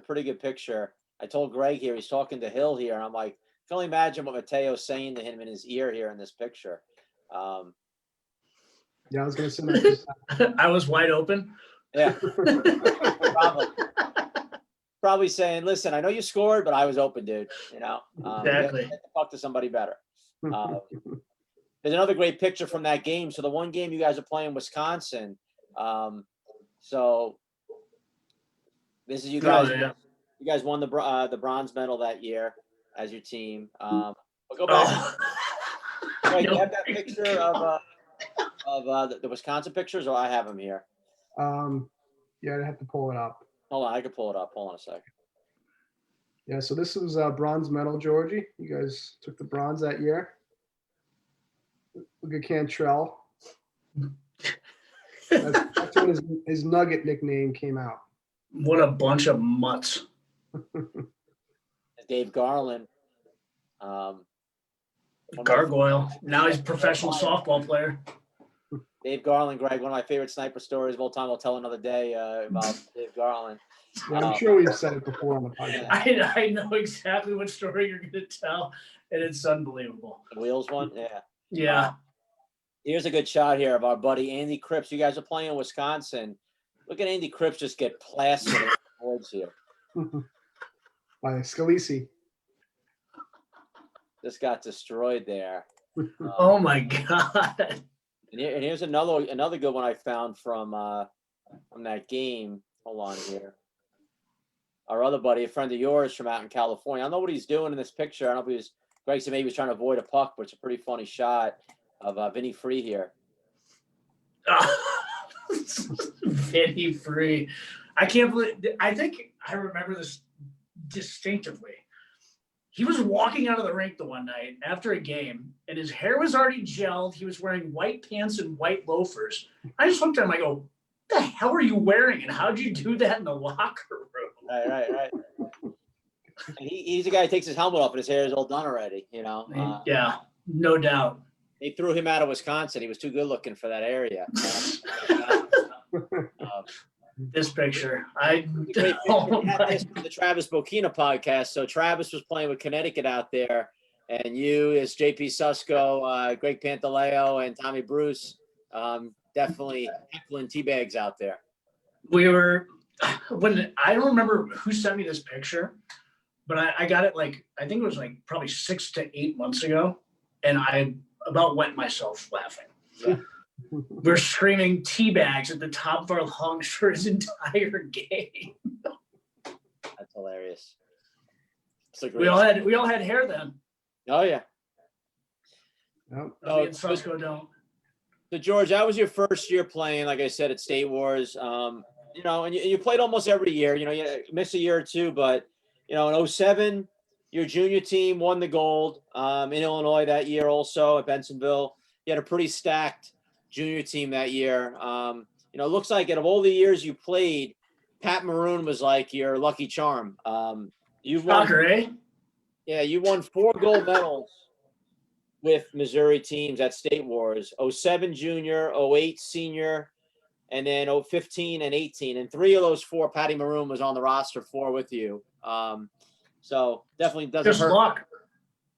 pretty good picture. I told Greg here, he's talking to Hill here, and I'm like, I can only imagine what Mateo's saying to him in his ear here in this picture. Yeah, I was going to send that. I was wide open. Yeah. Probably saying, listen, I know you scored, but I was open, dude. Exactly. You have to talk to somebody better. There's another great picture from that game. So the one game you guys are playing Wisconsin. So this is you guys. Yeah. You guys won the bronze medal that year as your team. We'll go back. Wait, do you have that picture of the Wisconsin pictures, or I have them here? Yeah, I'd have to pull it up. Hold on, I can pull it up. Hold on a second. Yeah, so this was bronze medal, Georgie. You guys took the bronze that year. Look at Cantrell. That's when his Nugget nickname came out. What a bunch of mutts. Dave Garland. Gargoyle. Now he's a professional softball player. Dave Garland, Greg, one of my favorite sniper stories of all time. I'll tell another day about Dave Garland. Yeah, I'm sure we've said it before on the podcast. I know exactly what story you're going to tell, and it's unbelievable. The Wheels one? Yeah. Yeah. Here's a good shot here of our buddy Andy Cripps. You guys are playing in Wisconsin. Look at Andy Cripps just get plastered in the boards here. By Scalise. Just got destroyed there. Oh my God. And here's another good one I found from that game. Hold on here. Our other buddy, a friend of yours from out in California. I don't know what he's doing in this picture. I don't know if Greg said maybe he was trying to avoid a puck, but it's a pretty funny shot of Vinny Free here. Vinny Free. I can't believe. I think I remember this distinctively. He was walking out of the rink the one night after a game, and his hair was already gelled. He was wearing white pants and white loafers. I just looked at him. I go, "What the hell are you wearing? And how'd you do that in the locker room?" Right. And he's the guy who takes his helmet off and his hair is all done already. Yeah, no doubt. They threw him out of Wisconsin. He was too good looking for that area. This picture, the Travis Bokina podcast. So Travis was playing with Connecticut out there, and you, as JP Susko, Greg Pantaleo, and Tommy Bruce, definitely heckling teabags out there. We were I don't remember who sent me this picture, but I got it like, I think it was like probably 6 to 8 months ago. And I about wet myself laughing. Yeah. We're screaming tea bags at the top of our lungs for his entire game. That's hilarious. It's a We great. all had hair then. Oh yeah. Yep. Me and Susco don't. So George, that was your first year playing, like I said, at State Wars. You know, and you played almost every year. You know, you missed a year or two, but you know, in 07, your junior team won the gold in Illinois that year. Also at Bensonville, you had a pretty stacked junior team that year. You know, it looks like out of all the years you played, Pat Maroon was like your lucky charm. You've won, Shocker, eh? yeah, you won 4 gold medals with Missouri teams at State Wars: 07 junior, 08 senior, and then 15 and 18. And 3 of those 4, Patty Maroon was on the roster for with you. So definitely doesn't Just hurt. luck.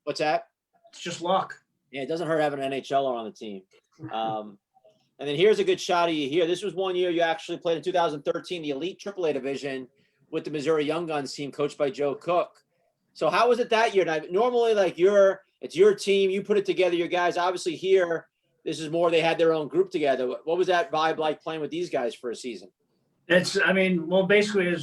What's that? It's just luck. Yeah, it doesn't hurt having an NHLer on the team. And then here's a good shot of you here. This was one year you actually played in 2013, the Elite AAA division with the Missouri Young Guns team coached by Joe Cook. So how was it that year? Now, normally, like it's your team, you put it together, your guys. Obviously here, this is more, they had their own group together. What was that vibe like playing with these guys for a season? Basically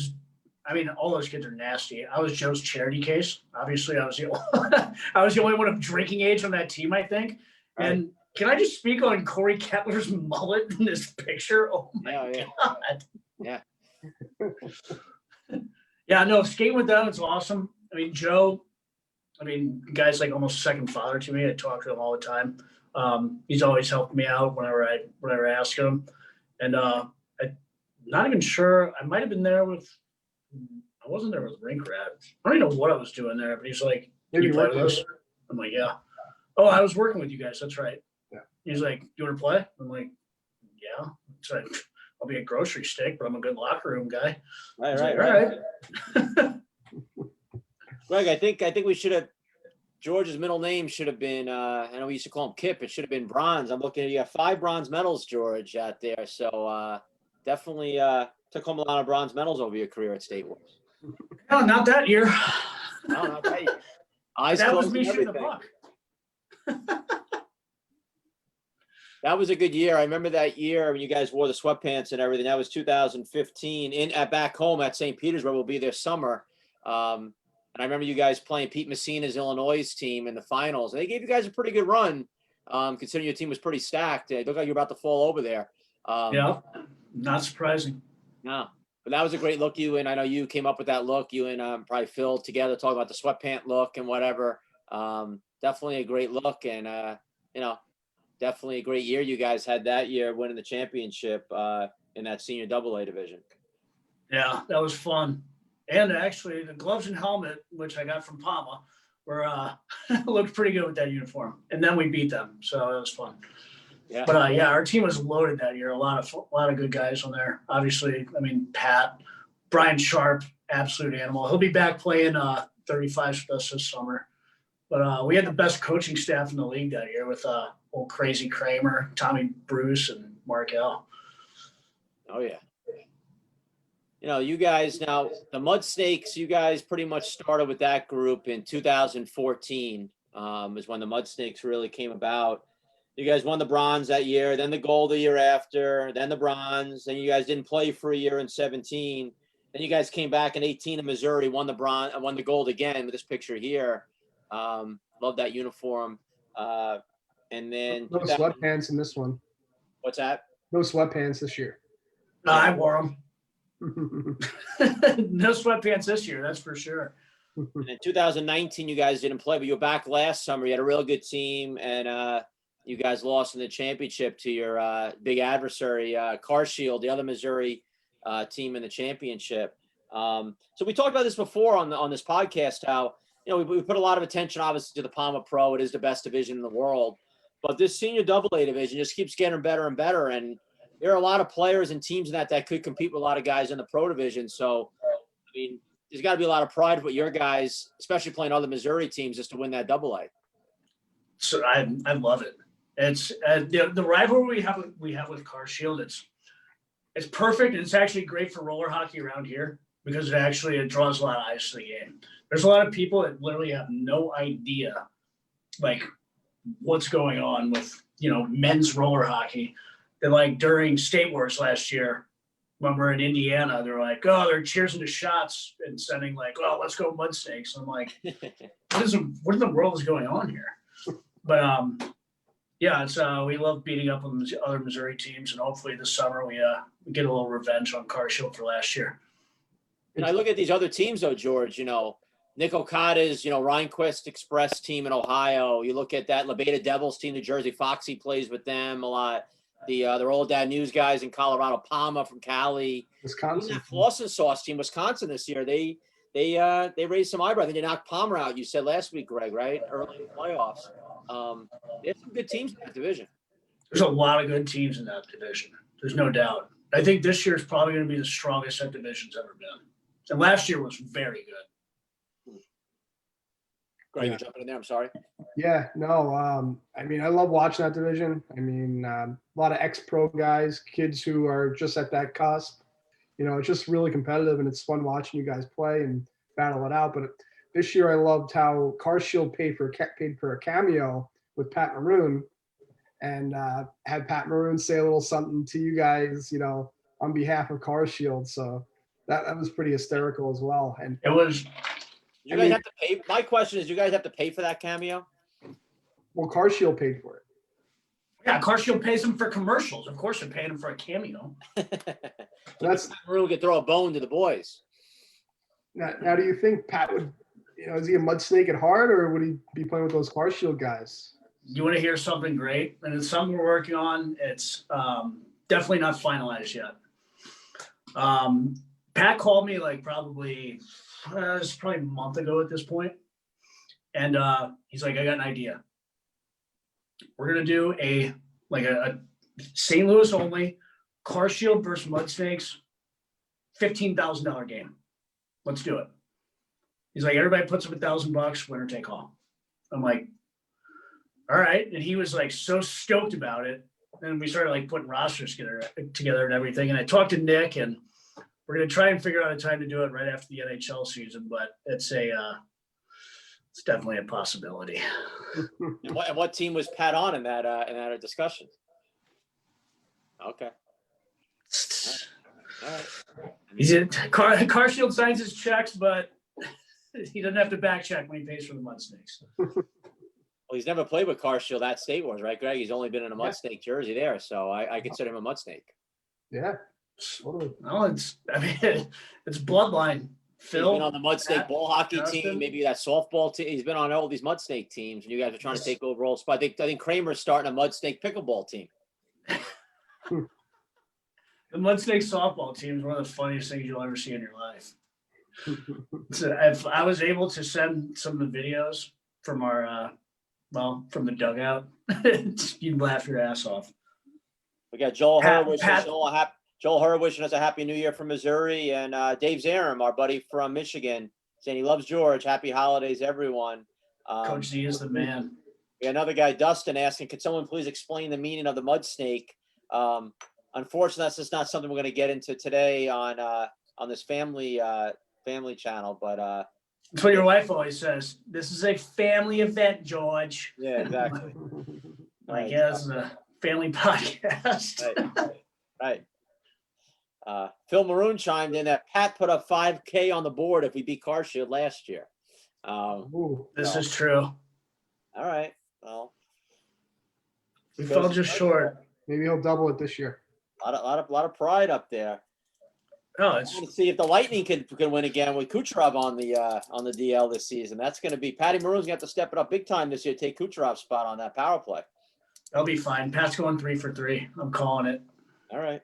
all those kids are nasty. I was Joe's charity case. Obviously, I was the only one of drinking age on that team, I think. Right. And can I just speak on Corey Kettler's mullet in this picture? Oh my God. Yeah. Yeah, no, skating with them, it's awesome. I mean, Joe, guy's like almost second father to me. I talk to him all the time. He's always helped me out whenever I ask him. And I'm not even sure. I might have been there I wasn't there with Rink Rat. I don't even know what I was doing there, but he's like, Maybe you play with us? I'm like, yeah. Oh, I was working with you guys. That's right. Yeah. He's like, you want to play? I'm like, yeah. It's like, I'll be a grocery stick, but I'm a good locker room guy. Right. Like, all right. Greg, I think we should have, George's middle name should have been, I know we used to call him Kip. It should have been Bronze. I'm looking at, you got 5 bronze medals, George, out there. So definitely took home a lot of bronze medals over your career at State Wars. No, not that year. No, not that year. Eyes That was closed me and shooting the everything. puck. That was a good year. I remember that year when you guys wore the sweatpants and everything. That was 2015 back home at St. Petersburg. We'll be there summer. And I remember you guys playing Pete Messina's Illinois team in the finals. And they gave you guys a pretty good run, considering your team was pretty stacked. It looked like you were about to fall over there. Yeah, not surprising. No, but that was a great look. I know you came up with that look. You and probably Phil together talking about the sweatpant look and whatever. Definitely a great look, and definitely a great year you guys had that year, winning the championship in that senior AA division. Yeah, that was fun. And actually, the gloves and helmet, which I got from Palma, were looked pretty good with that uniform. And then we beat them, so it was fun. Yeah. But our team was loaded that year. A lot of good guys on there. Obviously, Pat, Brian Sharp, absolute animal. He'll be back playing 35s with us this summer. But we had the best coaching staff in the league that year with old Crazy Kramer, Tommy Bruce, and Mark L. Oh yeah. You guys now, the Mudsnakes, you guys pretty much started with that group in 2014 is when the Mudsnakes really came about. You guys won the bronze that year, then the gold the year after, then the bronze. Then you guys didn't play for a year in 17. Then you guys came back in 18 in Missouri, won the gold again with this picture here. Love that uniform. And then No sweatpants in this one. What's that? No sweatpants this year. No, I wore them. No sweatpants this year, that's for sure. And in 2019, you guys didn't play, but you were back last summer. You had a real good team, and you guys lost in the championship to your big adversary, CarShield, the other Missouri team in the championship. So we talked about this before on this podcast, how we put a lot of attention, obviously, to the Palma Pro. It is the best division in the world, but this senior AA division just keeps getting better and better. And there are a lot of players and teams in that could compete with a lot of guys in the pro division. So, there's got to be a lot of pride with your guys, especially playing other Missouri teams, just to win that AA. So I love it. It's the rivalry we have with CarShield. It's perfect. And it's actually great for roller hockey around here because it draws a lot of eyes to the game. There's a lot of people that literally have no idea, like, what's going on with, men's roller hockey. That, like, during State Wars last year, when we're in Indiana, they're like, oh, they're cheersing to shots and sending like, oh, let's go Mudsnakes. I'm like, what in the world is going on here? But yeah, it's we love beating up on the other Missouri teams, and hopefully this summer we get a little revenge on Carshield for last year. And I look at these other teams though, George, Nick Okada's, Rhinequist Express team in Ohio. You look at that Lebeda Devils team, New Jersey. Foxy plays with them a lot. Their old dad news guys in Colorado, Palma from Cali. Wisconsin. That Flossin Sauce team, Wisconsin this year. They raised some eyebrows. They knocked Palmer out. You said last week, Greg, right? Early in the playoffs. There's some good teams in that division. There's a lot of good teams in that division. There's no doubt. I think this year is probably going to be the strongest that division's ever been. And last year was very good. Greg, you're jumping in there. I'm sorry. Yeah, no. I mean, I love watching that division. I mean, a lot of ex-pro guys, kids who are just at that cusp. It's just really competitive, and it's fun watching you guys play and battle it out. But this year, I loved how Carshield paid for a cameo with Pat Maroon, and had Pat Maroon say a little something to you guys, on behalf of Carshield. So that was pretty hysterical as well. And it was. You guys have to pay. My question is, you guys have to pay for that cameo? Well, Carshield paid for it. Yeah, Carshield pays them for commercials. Of course, they're paying them for a cameo. That's Maroon could throw a bone to the boys. now. Do you think Pat would, is he a mud snake at heart, or would he be playing with those Carshield guys? You want to hear something great? And it's something we're working on. It's definitely not finalized yet. Pat called me like probably a month ago at this point. And he's like, I got an idea. We're going to do a St. Louis only Carshield versus Mudsnakes $15,000 game. Let's do it. He's like, everybody puts up $1,000, winner take all. I'm like, all right. And he was like so stoked about it. And we started like putting rosters together and everything. And I talked to Nick, and we're going to try and figure out a time to do it right after the NHL season, but it's definitely a possibility. And what team was Pat on in that discussion? Okay. All right. He's in Carshield signs his checks, but he doesn't have to back check when he pays for the Mudsnakes. Well, he's never played with Carshield at State Wars, right, Greg? He's only been in a Mudsnake jersey there, so I consider him a Mudsnake. Yeah. Totally. No, it's bloodline. Phil, he's been on the Mudsnake ball hockey Justin. team, maybe that softball team. He's been on all these Mudsnake teams, and you guys are trying to take overall spot. I think Kramer's starting a Mudsnake pickleball team. The Mudsnake softball team is one of the funniest things you'll ever see in your life. So if I was able to send some of the videos from our, from the dugout, you'd laugh your ass off. We got Joel Herr wishing us a happy new year from Missouri, and Dave Zarum, our buddy from Michigan, saying he loves George. Happy holidays, everyone. Coach Z is the man. We got another guy, Dustin, asking, could someone please explain the meaning of the mud snake? Unfortunately, that's just not something we're going to get into today on this family channel. But that's what your wife always says. This is a family event, George. Yeah, exactly. Like, yeah, this is a family podcast. Right. Phil Maroon chimed in that Pat put up 5K on the board if we beat Carshield last year. This is true. All right. Well, we fell just short. Maybe he'll double it this year. A lot of pride up there. No, I want to see if the Lightning can win again with Kucherov on the DL this season. That's going to be Patty Maroon's going to have to step it up big time this year to take Kucherov's spot on that power play. That'll be fine. Pat's going 3 for 3. I'm calling it. All right.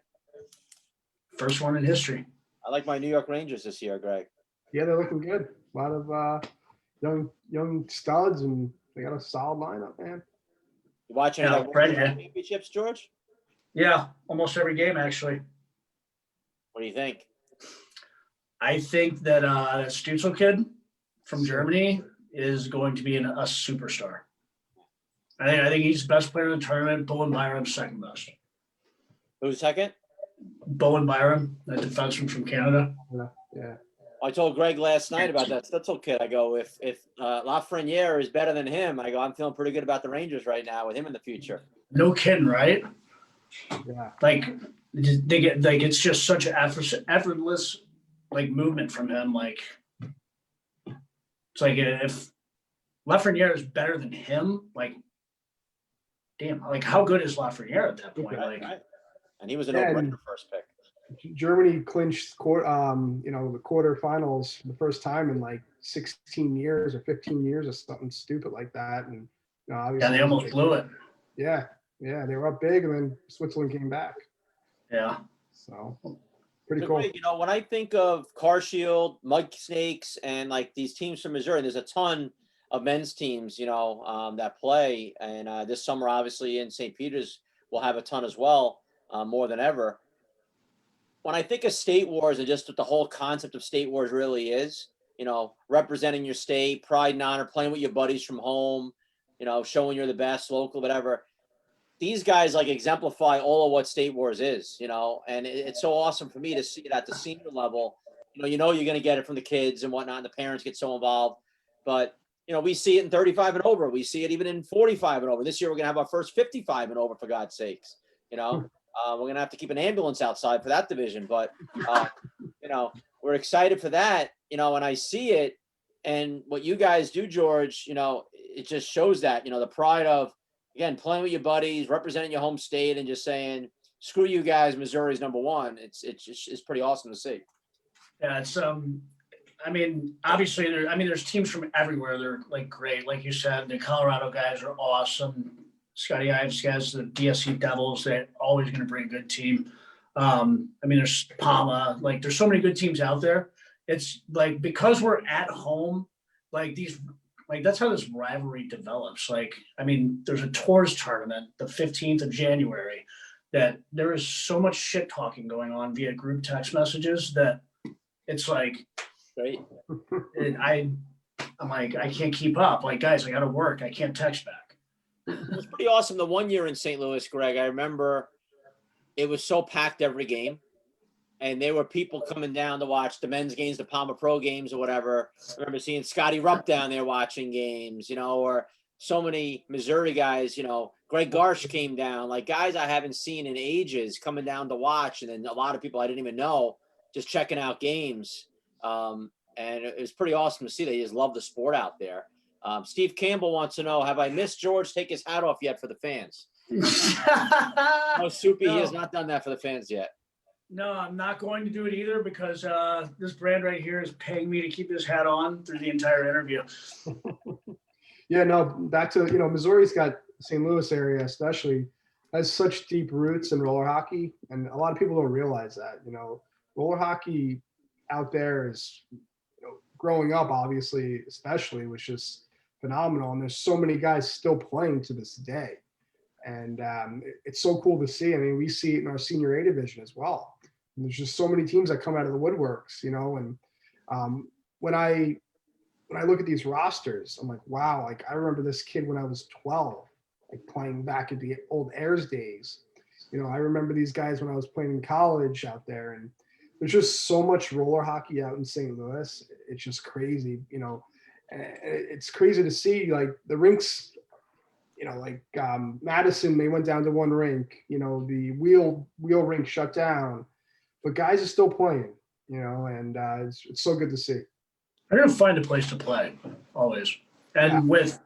First one in history. I like my New York Rangers this year, Greg. Yeah, they're looking good. A lot of young studs, and they got a solid lineup, man. You watching Yeah, championships, George? Yeah, almost every game, actually. What do you think? I think that Stutzel kid from Germany is going to be a superstar. I think he's the best player in the tournament. Bowen Byram's second best. Who's second? Bowen Byram, a defenseman from Canada. Yeah. I told Greg last night about that Stutzel kid. I go, if Lafreniere is better than him, I go, I'm feeling pretty good about the Rangers right now with him in the future. No kidding, right? Yeah. Like they get like it's just such an effortless like movement from him. Like it's like if Lafreniere is better than him, like damn, like how good is Lafreniere at that point? Like, Right. And he was an Yeah, no-brainer first pick. Germany clinched the quarterfinals the first time in like 16 years or 15 years or something stupid like that. And obviously, yeah, they almost blew it. Yeah, they were up big, and then Switzerland came back. Yeah. So pretty So cool. Greg, when I think of Carshield, Mudsnakes, and like these teams from Missouri, there's a ton of men's teams, that play. And this summer, obviously, in St. Peter's, we'll have a ton as well, more than ever. When I think of state wars and just what the whole concept of state wars really is, representing your state, pride and honor, playing with your buddies from home, showing you're the best, local, whatever. These guys like exemplify all of what state wars is, and it's so awesome for me to see it at the senior level. You're going to get it from the kids and whatnot, and the parents get so involved. But, we see it in 35 and over. We see it even in 45 and over. This year, we're going to have our first 55 and over, for God's sakes, we're going to have to keep an ambulance outside for that division. But, we're excited for that, and I see it. And what you guys do, George, it just shows that, the pride of, again, playing with your buddies, representing your home state, and just saying, screw you guys, Missouri's number one. It's pretty awesome to see. Yeah, it's obviously there's teams from everywhere. They're like great. Like you said, the Colorado guys are awesome. Scotty Ives guys, the DSC Devils, they're always going to bring a good team. There's Palma, like there's so many good teams out there. It's like, because we're at home, like that's how this rivalry develops. There's a tours tournament, the 15th of January, that there is so much shit talking going on via group text messages that it's like, Great. I'm like, I can't keep up. Like, guys, I got to work. I can't text back. It was pretty awesome. The one year in St. Louis, Greg, I remember it was so packed every game. And there were people coming down to watch the men's games, the Palma Pro games or whatever. I remember seeing Scotty Rupp down there watching games, or so many Missouri guys, Greg Garsh came down, like guys I haven't seen in ages coming down to watch. And then a lot of people I didn't even know just checking out games. And it was pretty awesome to see. They just love the sport out there. Steve Campbell wants to know, have I missed George take his hat off yet for the fans? No, Soupy, No. He has not done that for the fans yet. No, I'm not going to do it either, because this brand right here is paying me to keep this hat on through the entire interview. Yeah, no, back to, Missouri's got St. Louis area especially has such deep roots in roller hockey. And a lot of people don't realize that, roller hockey out there is, growing up, obviously, especially, was just phenomenal. And there's so many guys still playing to this day. And it's so cool to see. We see it in our senior A division as well. And there's just so many teams that come out of the woodworks, and when I look at these rosters, I'm like, wow, like I remember this kid when I was 12, like playing back at the old Ayers days. I remember these guys when I was playing in college out there, and there's just so much roller hockey out in St. Louis. It's just crazy, it's crazy to see, like the rinks, Madison, they went down to one rink, the wheel rink shut down, but guys are still playing, and it's so good to see. I'm gonna find a place to play always. And with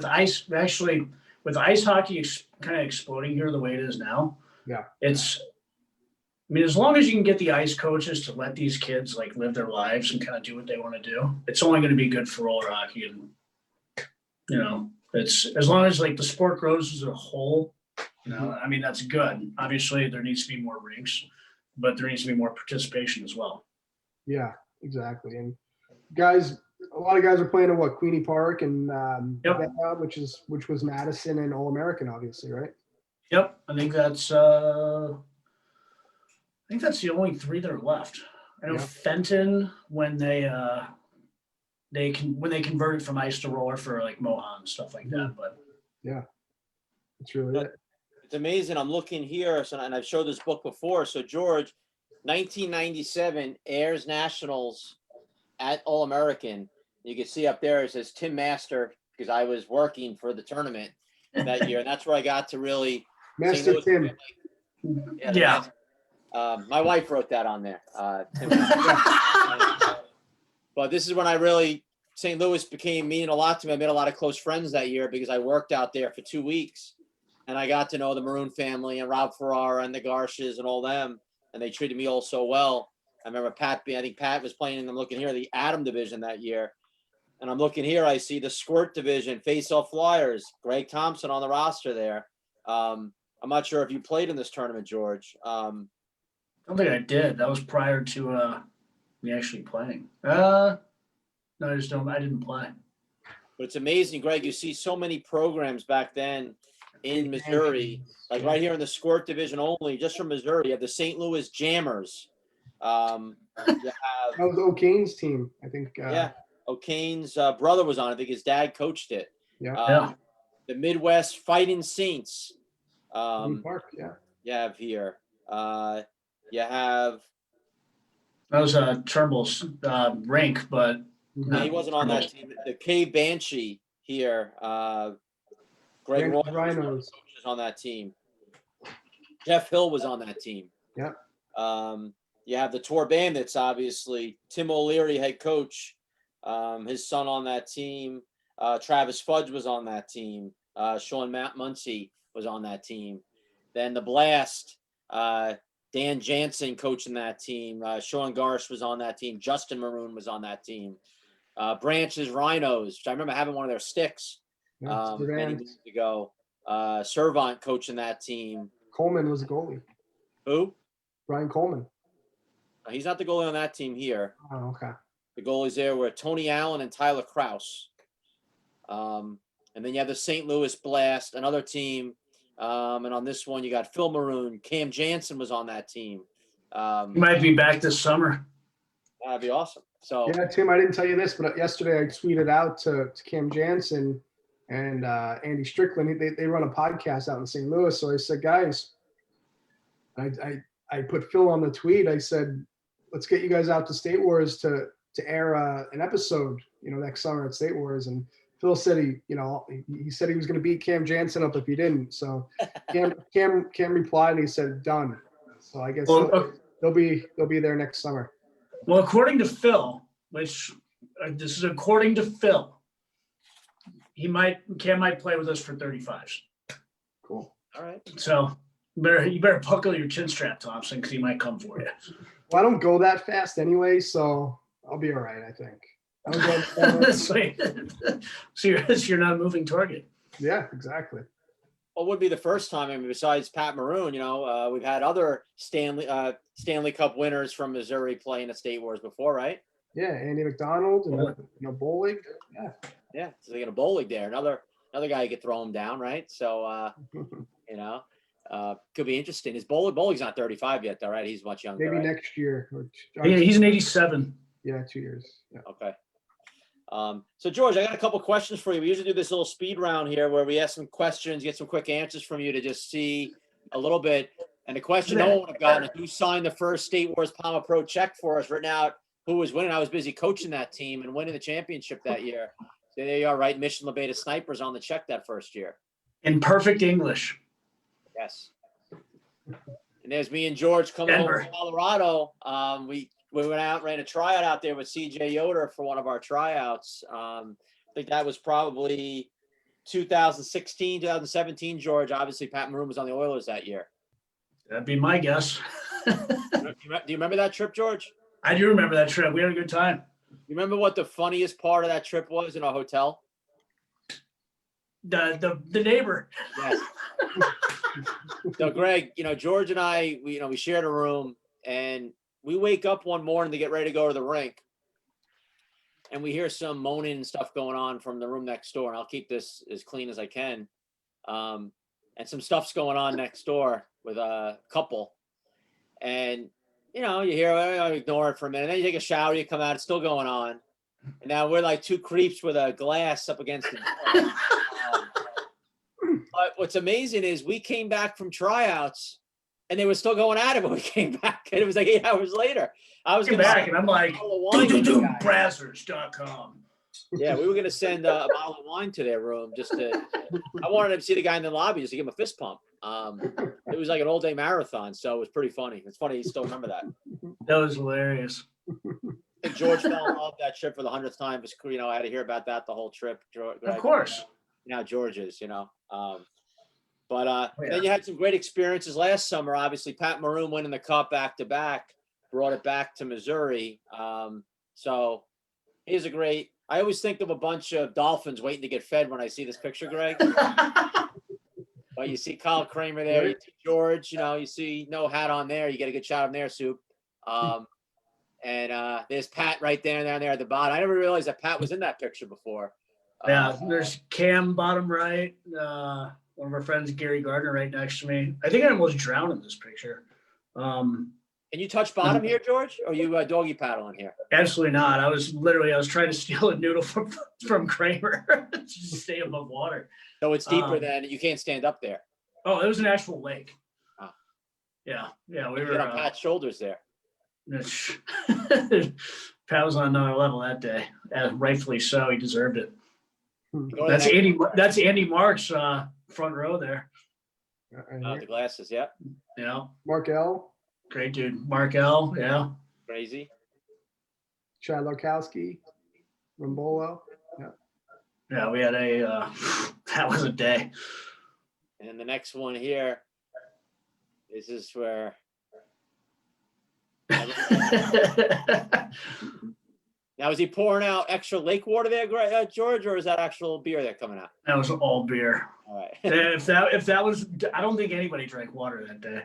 ice hockey kind of exploding here the way it is now. Yeah. As long as you can get the ice coaches to let these kids like live their lives and kind of do what they want to do, it's only going to be good for roller hockey. And it's as long as like the sport grows as a whole, that's good. Obviously there needs to be more rinks, but there needs to be more participation as well. Yeah, exactly. And guys, a lot of guys are playing at Queenie Park and Yep. which was Madison and All American, obviously, right? Yep. I think that's the only three that are left. I know Yeah. Fenton, when they converted from ice to roller for like Mohan and stuff like that. But yeah, it's really it. It's amazing. I'm looking here, and I've showed this book before. So George, 1997 Ayers Nationals at All-American. You can see up there it says Tim Master because I was working for the tournament that year, and that's where I got to really. St. Master Louis- Tim. Yeah. the Yeah. Master. My wife wrote that on there. Tim But this is when I really, St. Louis became meaning a lot to me. I made a lot of close friends that year because I worked out there for 2 weeks, and I got to know the Maroon family and Rob Ferrara and the Garshes and all them, and they treated me all so well. I remember I think Pat was playing, and I'm looking here, the Atom division that year. And I'm looking here, I see the Squirt division, face-off Flyers, Greg Thompson on the roster there. I'm not sure if you played in this tournament, George. I don't think I did. That was prior to me actually playing. No, I didn't play. But it's amazing, Greg. You see so many programs back then in Missouri, like right here in the Squirt division only, just from Missouri. You have the St. Louis Jammers. You have That was O'Kane's team, I think. yeah, O'Kane's brother was on. I think his dad coached it. Yeah. The Midwest Fighting Saints. Park, yeah. You have here. You have. That was Turnbull's rink, but No, he wasn't on that team. The K Banshee here. Greg Roy Rhinos. was on that team. Jeff Hill was on that team. Yeah. You have the Tour Bandits, obviously. Tim O'Leary, head coach. His son on that team. Travis Fudge was on that team. Sean Muncie was on that team. Then the Blast. Dan Jansen coaching that team. Sean Garsh was on that team. Justin Maroon was on that team. Branches Rhinos, which I remember having one of their sticks many years ago. Servant coaching that team. Coleman was the goalie. Who? Brian Coleman. He's not the goalie on that team here. Oh, okay. The goalies there were Tony Allen and Tyler Kraus. And then you have the St. Louis Blast, another team. And on this one, you got Phil Maroon. Cam Jansen was on that team. he might be back this summer. That'd be awesome. So Yeah, Tim, I didn't tell you this, but yesterday I tweeted out to Cam Jansen and Andy Strickland. They run a podcast out in St. Louis. So I said, guys, I put Phil on the tweet. I said, let's get you guys out to State Wars to air an episode, next summer at State Wars. And Phil said he said he was going to beat Cam Jansen up if he didn't. So Cam replied and he said, done. So I guess they'll be there next summer. Well, according to Phil, which this is according to Phil, Cam might play with us for 35s. Cool. all right. So you better buckle your chin strap, Thompson, because he might come for you. Well, I don't go that fast anyway, so I'll be all right, I think. I don't go so you're not a moving target. Yeah, exactly. Well, it would be the first time. I mean, besides Pat Maroon, we've had other Stanley Cup winners from Missouri playing at State Wars before, right? Yeah, Andy McDonald and Bowling. Yeah. Yeah, so they got a bowling there. Another guy you could throw him down, right? So could be interesting. Is bowling's not 35 yet, though, right? He's much younger. Maybe right? next year. He's an 87. Yeah, 2 years. Yeah. Okay. So George, I got a couple questions for you. We usually do this little speed round here where we ask some questions, get some quick answers from you to just see a little bit. And the question no one would have gotten is who signed the first State Wars Palma Pro check for us, written out who was winning. I was busy coaching that team and winning the championship that year. So there you are, right? Mission Levada Snipers on the check that first year. In perfect English. Yes. And there's me and George coming over from Colorado. We went out, ran a tryout out there with CJ Yoder for one of our tryouts. I think that was probably 2016, 2017, George. Obviously, Pat Maroon was on the Oilers that year. That'd be my guess. Do you remember that trip, George? I do remember that trip. We had a good time. You remember what the funniest part of that trip was in our hotel? The neighbor. Yes. So, Greg, George and I, we shared a room, and we wake up one morning to get ready to go to the rink, and we hear some moaning and stuff going on from the room next door. And I'll keep this as clean as I can. And some stuff's going on next door with a couple, and you hear, ignore it for a minute. Then you take a shower, you come out, it's still going on. And now we're like two creeps with a glass up against the door. But what's amazing is we came back from tryouts and they were still going at it when we came back, and it was like 8 hours later. I was Came gonna back send and I'm like, a bottle of wine to the guy. Brazzers.com. Yeah, we were gonna send a bottle of wine to their room just to. I wanted to see the guy in the lobby just to give him a fist pump. It was like an all-day marathon, so it was pretty funny. It's funny you still remember that. That was hilarious. I think George fell in love that trip for the 100th time. Because, you know, I had to hear about that the whole trip. Of course. Now George is, you know. But Yeah. then you had some great experiences last summer. Obviously, Pat Maroon winning the Cup back-to-back brought it back to Missouri. So here's a great. I always think of a bunch of dolphins waiting to get fed when I see this picture, Greg. But you see Kyle Kramer there, you see George, you know, you see no hat on there. You get a good shot of him there, Soup. And there's Pat right there at the bottom. I never realized that Pat was in that picture before. Yeah, there's Cam bottom right. One of our friends, Gary Gardner, right next to me. I think I almost drowned in this picture. Can you touch bottom here, George? Or are you doggy paddling here? Absolutely not. I was trying to steal a noodle from Kramer to stay above water. So it's deeper than you can't stand up there. Oh, it was an actual lake. Oh. Yeah, we You were get on Pat's shoulders there. Pat was on another level that day, and rightfully so. He deserved it. Go That's ahead. Andy. That's Andy Mark's front row there. The glasses, yeah. Yeah, Mark L, great dude. Mark L. Yeah. Crazy. Chad Larkowski, Rimbolo. Yeah, we had a that was a day. And the next one here, this is where now is he pouring out extra lake water there, George, or is that actual beer there coming out? That was all beer. All right. If that was, I don't think anybody drank water that day.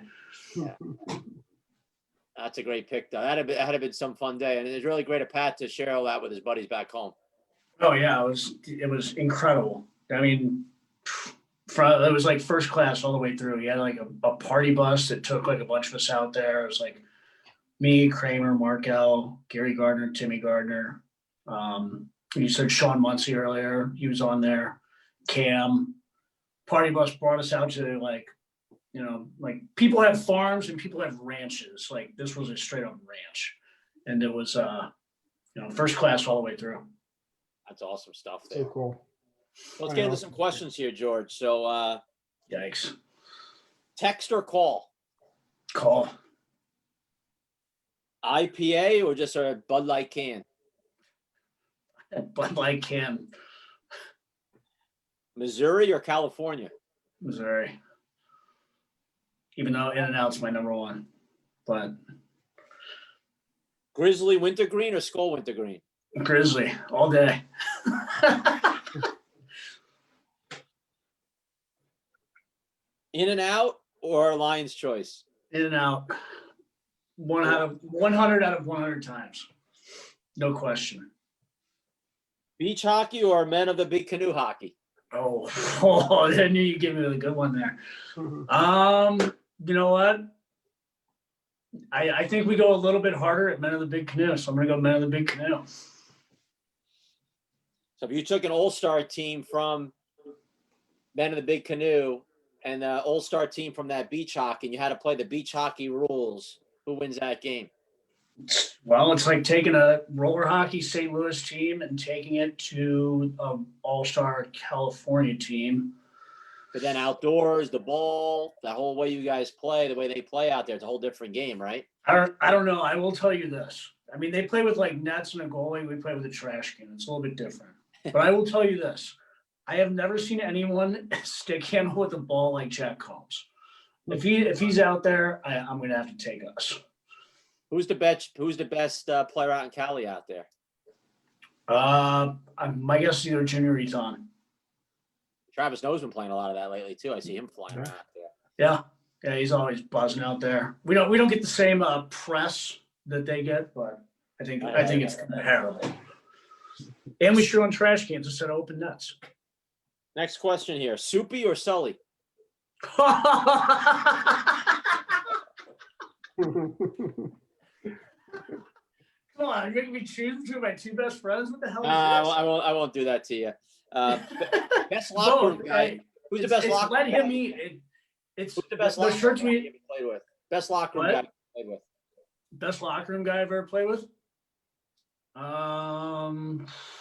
That's a great pick, though. That had been some fun day, and it's really great of Pat to share all that with his buddies back home. Oh yeah, it was incredible. I mean, it was like first class all the way through. He had like a party bus that took like a bunch of us out there. It was like me, Kramer, Markel, Gary Gardner, Timmy Gardner. You said Sean Muncie earlier. He was on there. Cam. Party bus brought us out to like people have farms and people have ranches. Like this was a straight up ranch. And it was, first class all the way through. That's awesome stuff there. So cool. Let's get into some questions here, George. So, Yikes. text or call? Call. IPA or just a Bud Light can? Bud Light can. Missouri or California? Missouri. Even though In-N-Out's my number one. But Grizzly Wintergreen or Skull Wintergreen? Grizzly all day. In-N-Out or Lion's Choice? In-N-Out. 100 out of 100 times. No question. Beach hockey or Men of the Big Canoe hockey? Oh, I knew you gave me a good one there. You know what? I think we go a little bit harder at Men of the Big Canoe, so I'm going to go Men of the Big Canoe. So if you took an all-star team from Men of the Big Canoe and the all-star team from that beach hockey, and you had to play the beach hockey rules, who wins that game? Well, it's like taking a roller hockey St. Louis team and taking it to an all-star California team. But then outdoors, the ball, the whole way you guys play, the way they play out there, it's a whole different game, right? I don't know. I will tell you this. I mean, they play with like nets and a goalie. We play with a trash can. It's a little bit different. But I will tell you this. I have never seen anyone stick handle with the ball like Jack Combs. If he's out there, I'm going to have to take us. Who's the best player out in Cali out there? My guess is either Junior or Ethan. Travis No's been playing a lot of that lately too. I see him flying around out there. Yeah, he's always buzzing out there. We don't get the same press that they get, but I think it's comparable. And we shoot on trash cans instead of open nets. Next question here: Soupy or Sully? Come on, you're making me choose between my two best friends. What the hell is this? I won't do that to you. Best locker room guy. Who's the best locker room guy? Let him eat. Who's the best the locker shirts room guy we you played with? Best locker room What? guy you played with. Best locker room guy I've ever played with?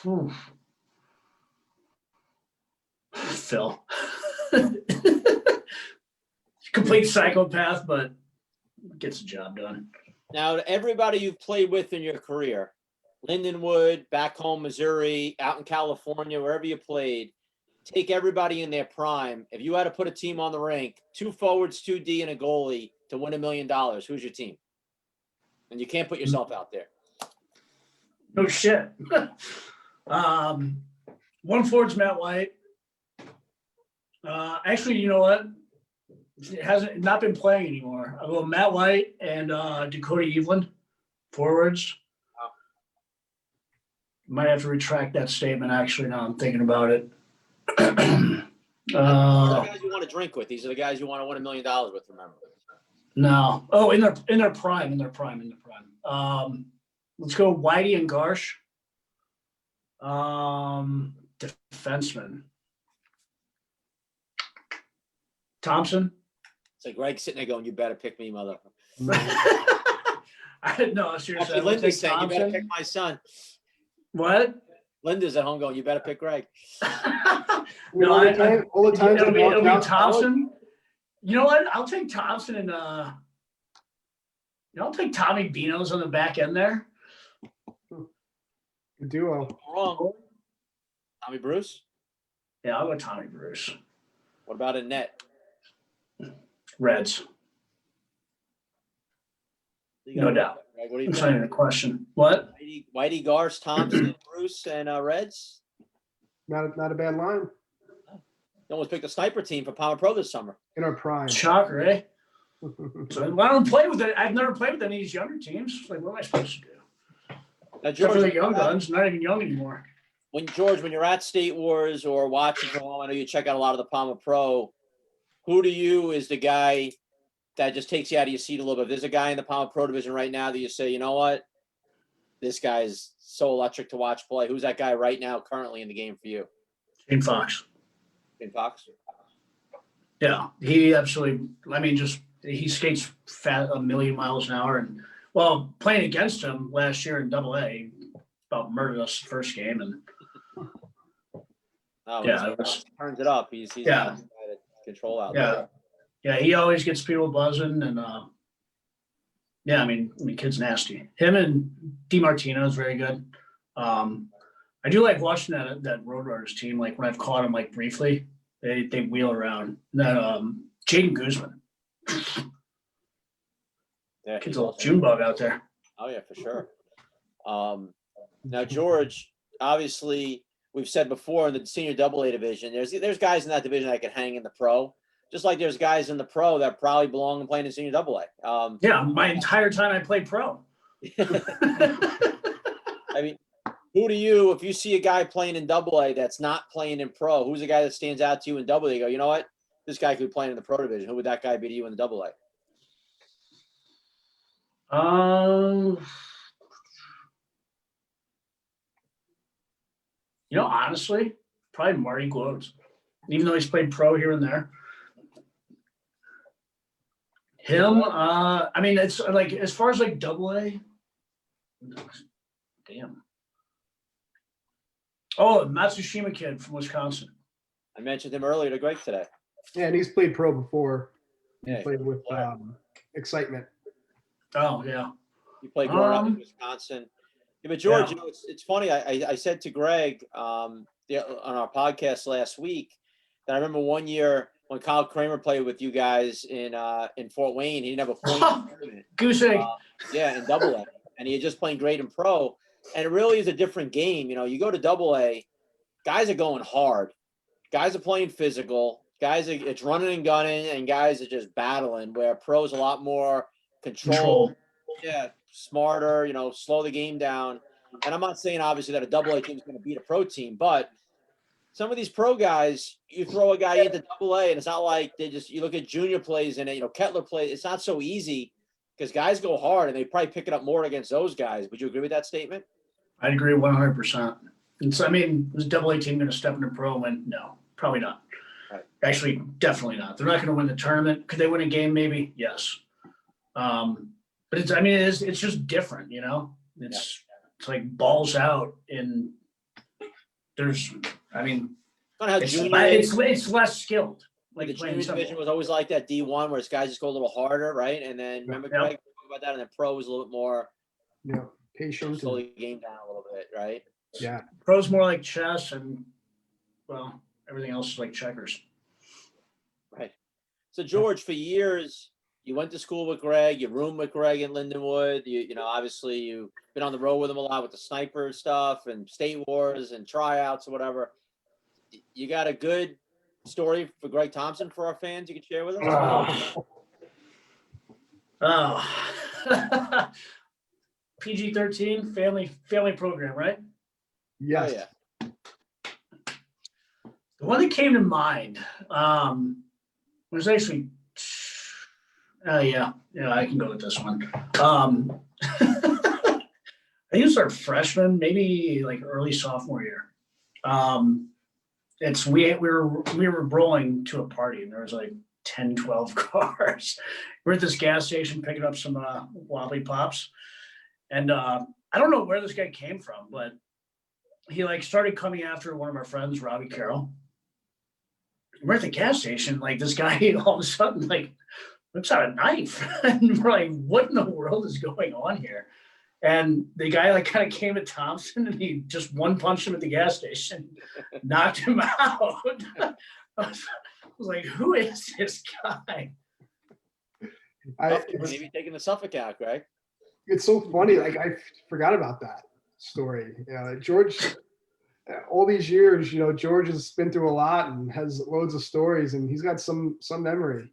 Phew. Phil. Complete psychopath, but gets the job done. Now, everybody you've played with in your career, Lindenwood, back home, Missouri, out in California, wherever you played, take everybody in their prime. If you had to put a team on the rink, 2 forwards, 2D, and a goalie to win $1 million, who's your team? And you can't put yourself out there. No shit. One forward's Matt White. Actually, you know what? It hasn't not been playing anymore. I go Matt White and Dakota Eveland, forwards. Wow. Might have to retract that statement. Actually, now I'm thinking about it. These are the guys you want to drink with. These are the guys you want to win $1 million with. Remember. No. Oh, in their prime. Let's go Whitey and Garsh. Defenseman. Thompson. It's like Greg sitting there going, "You better pick me, mother." I didn't know. Seriously, Actually, I would Linda's take saying, "You better Thompson. pick my son." What? Linda's at home going, "You better pick Greg." No, all the time it'll be now, Thompson. You know what? I'll take Thompson and I'll take Tommy Beano's on the back end there. The duo. Wrong. Tommy Bruce. Yeah, I'll go Tommy Bruce. What about in net? Reds. You No got- doubt. Greg, what do you It's not even think? a question. What? Whitey, Garst, Thompson, Bruce, and Reds. Not a bad line. You almost picked a sniper team for Palmer Pro this summer. In our prime. Shocker, eh? So why don't I play with it? I've never played with any of these younger teams. Like, what am I supposed to do? Now, Except for George, the young guns, not even young anymore. when you're at State Wars or watching from home, I know you check out a lot of the Palmer Pro. Who to you is the guy that just takes you out of your seat a little bit? If there's a guy in the Palmer Pro division right now that you say, you know what, this guy is so electric to watch play. Who's that guy right now, currently in the game for you? Shane Fox. In Fox. Yeah, he absolutely. I mean, just he skates fat 1,000,000 miles an hour, and well, playing against him last year in AA, he about murdered us the first game, and Oh, Yeah, he it was- turns it up. He's Yeah. got to control out yeah, there. yeah, he always gets people buzzing, and yeah, I mean, kid's nasty. Him and DiMartino is very good. I do like watching that Roadrunners team. Like when I've caught them like briefly, they wheel around. That Jaden Guzman, Yeah, kid's he's a little also- June bug out there. Oh yeah, for sure. Now George, obviously, we've said before in the senior AA division, there's guys in that division that can hang in the pro, just like there's guys in the pro that probably belong and playing in senior AA. Yeah, my entire time I played pro. I mean, who do you, if you see a guy playing in AA that's not playing in pro, who's the guy that stands out to you in AA? You go, you know what, this guy could be playing in the pro division. Who would that guy be to you in the AA? Honestly, probably Marty Gloves, even though he's played pro here and there. Him, I mean, it's like as far as like AA. Damn. Oh, Matsushima kid from Wisconsin. I mentioned him earlier to Greg today. Yeah, and he's played pro before. He Yeah, played with Excitement. Oh yeah. he played growing up in Um, Wisconsin. Yeah, but George, yeah. it's funny. I said to Greg on our podcast last week that I remember one year when Kyle Kramer played with you guys in Fort Wayne, he didn't have a point in the tournament. Goose egg. Yeah, in AA, and he had just playing great in pro. And it really is a different game. You go to AA, guys are going hard. Guys are playing physical. It's running and gunning, and guys are just battling. Where pro is a lot more control. Yeah, smarter. Slow the game down. And I'm not saying obviously that a AA team is going to beat a pro team, but some of these pro guys, you throw a guy into AA, and it's not like you look at junior plays in it. Kettler plays. It's not so easy because guys go hard, and they probably pick it up more against those guys. Would you agree with that statement? I'd agree 100%. And so, I mean, is AA team going to step into pro and win? No, probably not. Right. Actually, definitely not. They're not going to win the tournament. Could they win a game? Maybe. Yes. But it's just different, you know. It's like balls out, and there's, it's less skilled. Like the playing junior simple. division was always like that D1 where its guys just go a little harder, right? And then remember Greg talking about that, and then pro was a little bit more patient. Slow the game down a little bit, right? Yeah. Pro's more like chess, and well, everything else is like checkers. Right. So George, for years, you went to school with Greg, you roomed with Greg in Lindenwood. You know, obviously you've been on the road with him a lot with the sniper stuff and state wars and tryouts or whatever. You got a good story for Greg Thompson for our fans you could share with us? Oh. PG-13 family program, right? Yes. Oh, yeah. The one that came to mind was actually, I can go with this one. I think it was our freshman, maybe like early sophomore year. We were rolling to a party, and there was like 10, 12 cars. We're at this gas station picking up some wobbly pops. And I don't know where this guy came from, but he like started coming after one of our friends, Robbie Carroll. We're at the gas station, like this guy all of a sudden like whips out a knife. And we're like, what in the world is going on here? And the guy like kind of came at Thompson, and he just one punched him at the gas station, knocked him out. I was like, who is this guy? Maybe taking the Suffolk out, Greg. It's so funny. Like I forgot about that story. Yeah, George. All these years, you know, George has been through a lot and has loads of stories, and he's got some memory.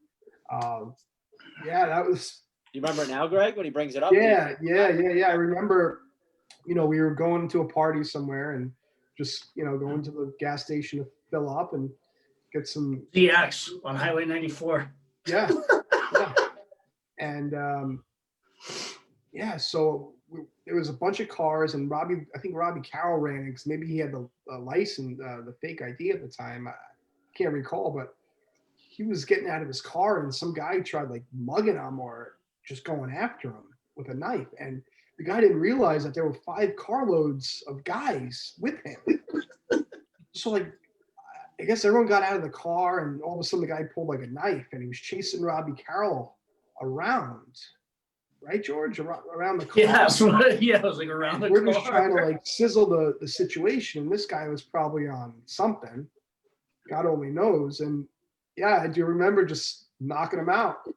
That was. You remember it now, Greg, when he brings it up? Yeah. I remember, you know, we were going to a party somewhere and just, you know, going to the gas station to fill up and get some DX on Highway 94. Yeah. And so there was a bunch of cars, and I think Robbie Carroll ran it because maybe he had the license, the fake ID at the time. I can't recall, but he was getting out of his car, and some guy tried like mugging him or just going after him with a knife. And the guy didn't realize that there were 5 carloads of guys with him. So like, I guess everyone got out of the car, and all of a sudden the guy pulled like a knife, and he was chasing Robbie Carroll around. Right, George? Around the car. Yeah, it was like around the car. We're just trying to like sizzle the situation. This guy was probably on something. God only knows. And yeah, I do remember just knocking him out.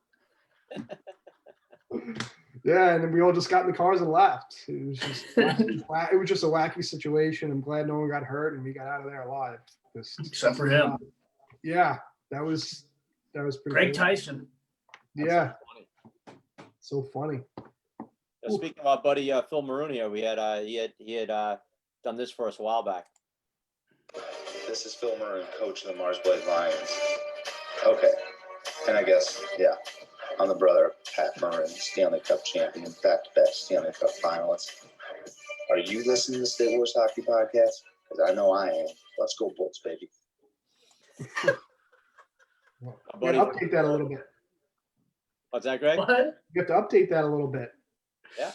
Yeah, and then we all just got in the cars and left. It was just a wacky situation. I'm glad no one got hurt and we got out of there alive. Except for him. That was pretty Greg good. Tyson. Yeah. So funny. Speaking of our buddy Phil Maroney, he had done this for us a while back. This is Phil Maroon, coach of the Marsblade Lions. Okay, and I guess I'm the brother of Pat Maroon, Stanley Cup champion, back-to-back Stanley Cup finalist. Are you listening to the State Wars Hockey Podcast? Because I know I am. Let's go Bolts, baby. Buddy, update that a little bit. What's that, Greg? What? You have to update that a little bit. Yeah.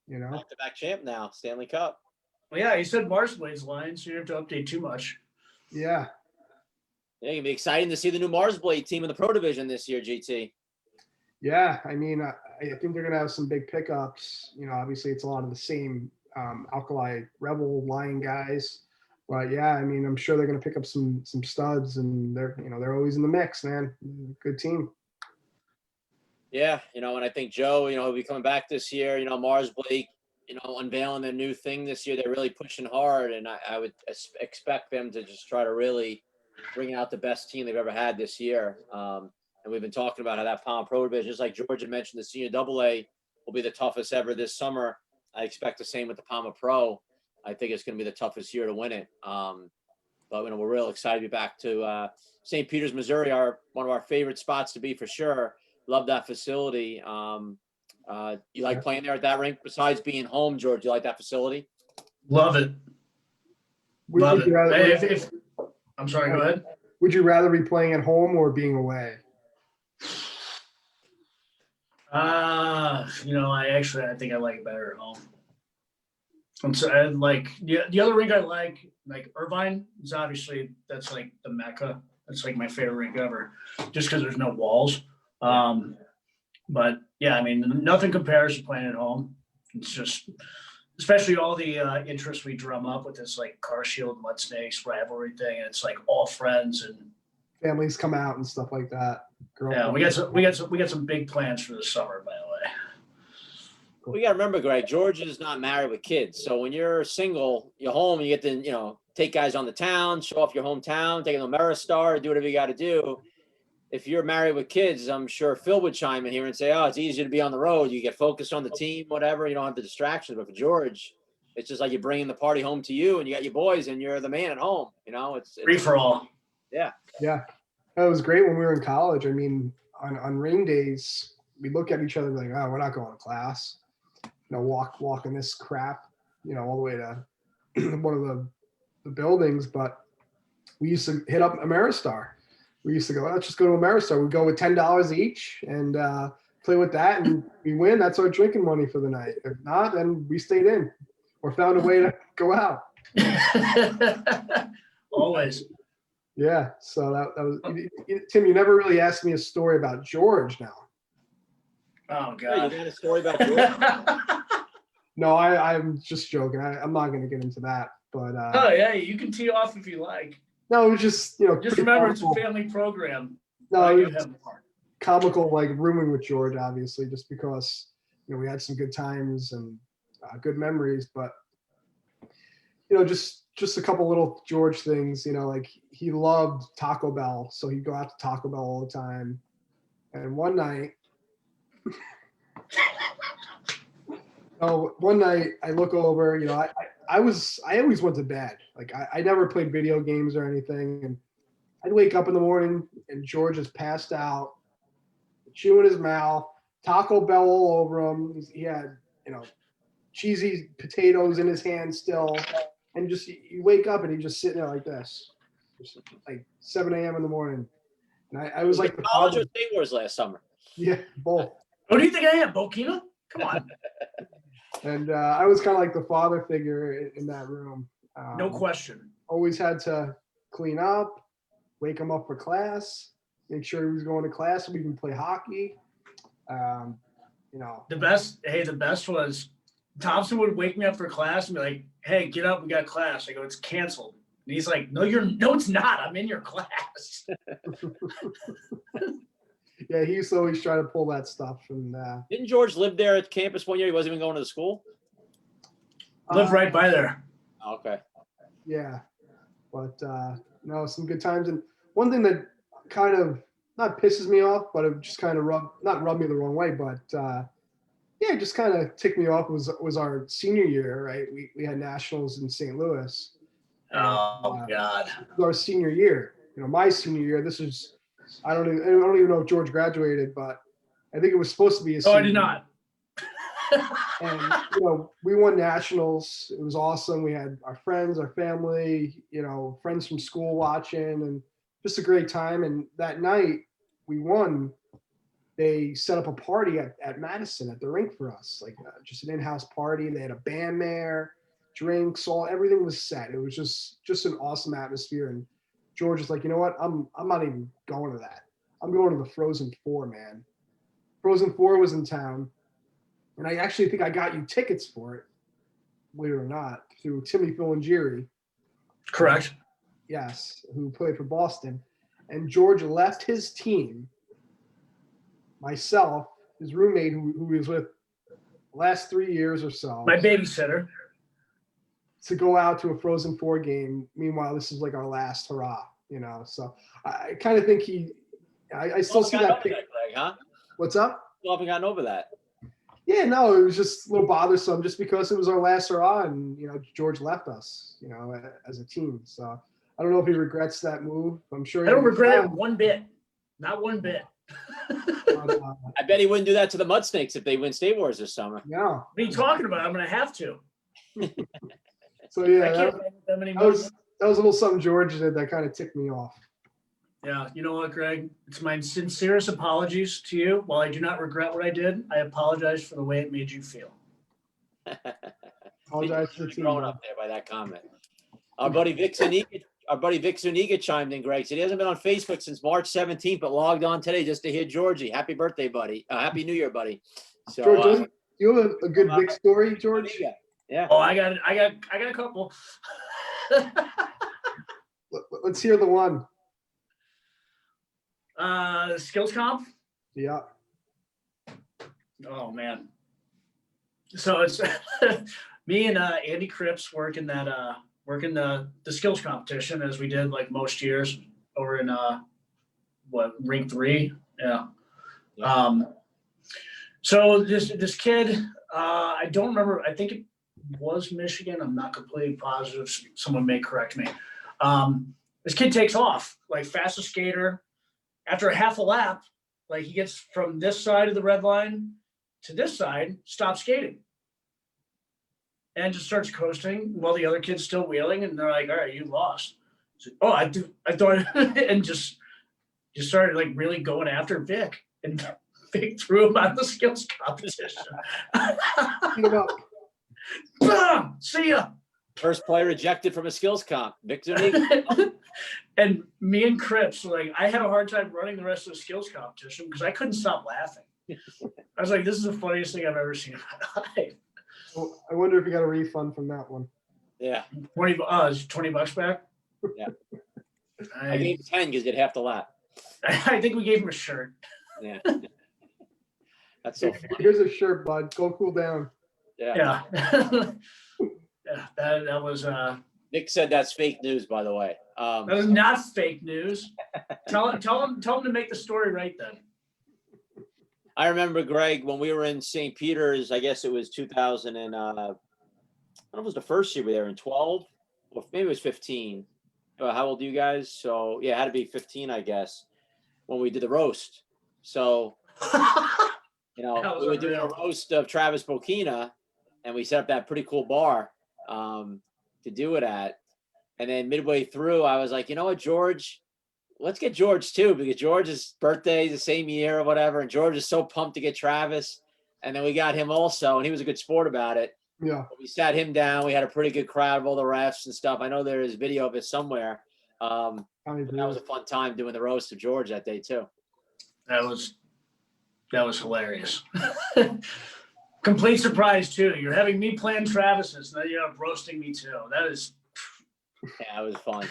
You know? Back-to-back champ now, Stanley Cup. Well, yeah, he said Marsblade's line, so you don't have to update too much. Yeah. Yeah, it'll be exciting to see the new Marsblade team in the Pro Division this year, GT. Yeah, I mean, I think they're going to have some big pickups. You know, obviously it's a lot of the same Alkali Rebel Lion guys. But yeah, I mean, I'm sure they're going to pick up some studs, and they're always in the mix, man. Good team. Yeah, and I think Joe, he'll be coming back this year. Marsblade, unveiling their new thing this year. They're really pushing hard, and I would expect them to just try to really bring out the best team they've ever had this year. And we've been talking about how that Palm Pro Division, just like George had mentioned, the Senior AA will be the toughest ever this summer. I expect the same with the Palma Pro. I think it's going to be the toughest year to win it. But we're real excited to be back to St. Peters, Missouri, one of our favorite spots to be for sure. Love that facility. You like playing there at that rink? Besides being home, George, do you like that facility? Love it. Love it. I'm sorry, go ahead. Would you rather be playing at home or being away? I think I like it better at home. And so I like the other rink I like Irvine is obviously that's like the Mecca. That's like my favorite rink ever, just because there's no walls. But yeah, I mean, nothing compares to playing at home. It's just, especially all the interest we drum up with this like Car Shield Mudsnakes rivalry thing, and it's like all friends and Families come out and stuff like that. yeah, we got some big plans for the summer, by the way. We got to remember, Greg, George is not married with kids. So when you're single, you're home, you get to, take guys on the town, show off your hometown, take them to Ameristar, do whatever you got to do. If you're married with kids, I'm sure Phil would chime in here and say, oh, it's easier to be on the road. You get focused on the team, whatever. You don't have the distractions. But for George, it's just like you're bringing the party home to you and you got your boys and you're the man at home. It's Free for all. Yeah. Yeah. It was great when we were in college. I mean, on rain days, we look at each other like, oh, we're not going to class. Walking this crap, all the way to one of the buildings. But we used to hit up Ameristar. We used to go, let's just go to Ameristar. We'd go with $10 each and play with that. And we win. That's our drinking money for the night. If not, then we stayed in or found a way to go out. Always. Yeah. So that was, Tim, you never really asked me a story about George now. Oh, Yeah, God. you got a story about George? No, I'm just joking. I'm not going to get into that. But Oh, yeah, you can tee off if you like. no, it was just, Just remember, it's a family program. No, You it was have fun. comical, like rooming with George, obviously, just because, we had some good times and good memories. But, just a couple little George things, like he loved Taco Bell. So he'd go out to Taco Bell all the time. And one night, I look over, I always went to bed. Like I never played video games or anything. And I'd wake up in the morning and George is passed out, chewing his mouth, Taco Bell all over him. He had, cheesy potatoes in his hand still. And just, you wake up and he's just sitting there like this, just like 7 a.m. in the morning. And I was like, college or State Wars last summer? Yeah, both. What do you think I am, Bokina? Come on. And I was kind of like the father figure in that room. No question. Always had to clean up, wake him up for class, make sure he was going to class so we can play hockey. The best was Thompson would wake me up for class and be like, hey, get up, we got class. I go, it's canceled. And he's like, no, it's not. I'm in your class. Yeah, he used to always try to pull that stuff. And Didn't George live there at campus one year? He wasn't even going to the school? Live right by there. Okay. Yeah, but some good times. And one thing that kind of not pisses me off, but it just kind of not rubbed me the wrong way, but it just kind of ticked me off was our senior year, right? We had nationals in St. Louis. Oh, God. It was our senior year. My senior year. This is I don't even know if George graduated, but I think it was supposed to be his. Oh, I did not. And we won nationals. It was awesome. We had our friends, our family, friends from school watching, and just a great time. And that night we won. They set up a party at Madison at the rink for us, like just an in-house party. They had a band there, drinks, everything was set. It was just an awesome atmosphere. And George is like, you know what? I'm not even going to that. I'm going to the Frozen Four, man. Frozen Four was in town. And I actually think I got you tickets for it, believe it or not, through Timmy Filangieri. Correct. Yes, who played for Boston. And George left his team, myself, his roommate who he was with the last 3 years or so. My babysitter. To go out to a Frozen Four game. Meanwhile, this is like our last hurrah, So I kind of think I still see that Greg, huh? What's up? Still haven't gotten over that. Yeah, no, it was just a little bothersome just because it was our last hurrah and, George left us, as a team. So I don't know if he regrets that move. I'm sure. I don't regret it one bit. Not one bit. But, I bet he wouldn't do that to the Mudsnakes if they win State Wars this summer. no. What are you talking about? I'm going to have to. So yeah, I can't that make them anymore. was a little something George did that kind of ticked me off. Yeah, you know what, Greg? It's my sincerest apologies to you. While I do not regret what I did, I apologize for the way it made you feel. Apologize to the team. Growing up there by that comment. Our buddy Vic Zuniga chimed in, Greg. Said he hasn't been on Facebook since March 17th, but logged on today just to hear Georgie. Happy birthday, buddy. Happy New Year, buddy. So, George, you have a good Vic story, George? yeah. Oh, I got a couple. Let's hear the one. Skills comp. Yeah. Oh man. So it's me and Andy Cripps working the skills competition as we did like most years over in ring 3. Yeah. So this kid, I don't remember, I think it was Michigan. I'm not completely positive. Someone may correct me. This kid takes off, like fastest skater. After a half a lap, like he gets from this side of the red line to this side, stops skating. And just starts coasting while the other kid's still wheeling. And they're like, all right, you lost. Like, oh, I thought, and just started like really going after Vic. And Vic threw him out of the skills competition. Boom! See ya. First player ejected from a skills comp. Vic Zuniga. And me and Cripps, like, I had a hard time running the rest of the skills competition because I couldn't stop laughing. I was like, this is the funniest thing I've ever seen in my life. Well, I wonder if you got a refund from that one. Yeah. Is $20 back? Yeah. I gave him 10 because you'd have to lap. I think we gave him a shirt. Yeah. That's so funny. Here's a shirt, bud. Go cool down. Yeah. Yeah, that was Nick said that's fake news, by the way. that was not fake news. Tell him to make the story right then. I remember, Greg, when we were in St. Peter's, I guess it was 2000 and I don't know if it was the first year we were there in 12 or maybe it was 15. How old are you guys? So yeah, it had to be 15, I guess, when we did the roast. So, we were doing a roast of Travis Bokina and we set up that pretty cool bar to do it at. And then midway through, I was like, you know what, George, let's get George too, because George's birthday is the same year or whatever. And George is so pumped to get Travis. And then we got him also, and he was a good sport about it. Yeah. We sat him down. We had a pretty good crowd of all the refs and stuff. I know there is video of it somewhere. That was a fun time doing the roast of George that day too. That was hilarious. Complete surprise too. You're having me plan Travis's, and then you're roasting me too. That is. Yeah, it was fun.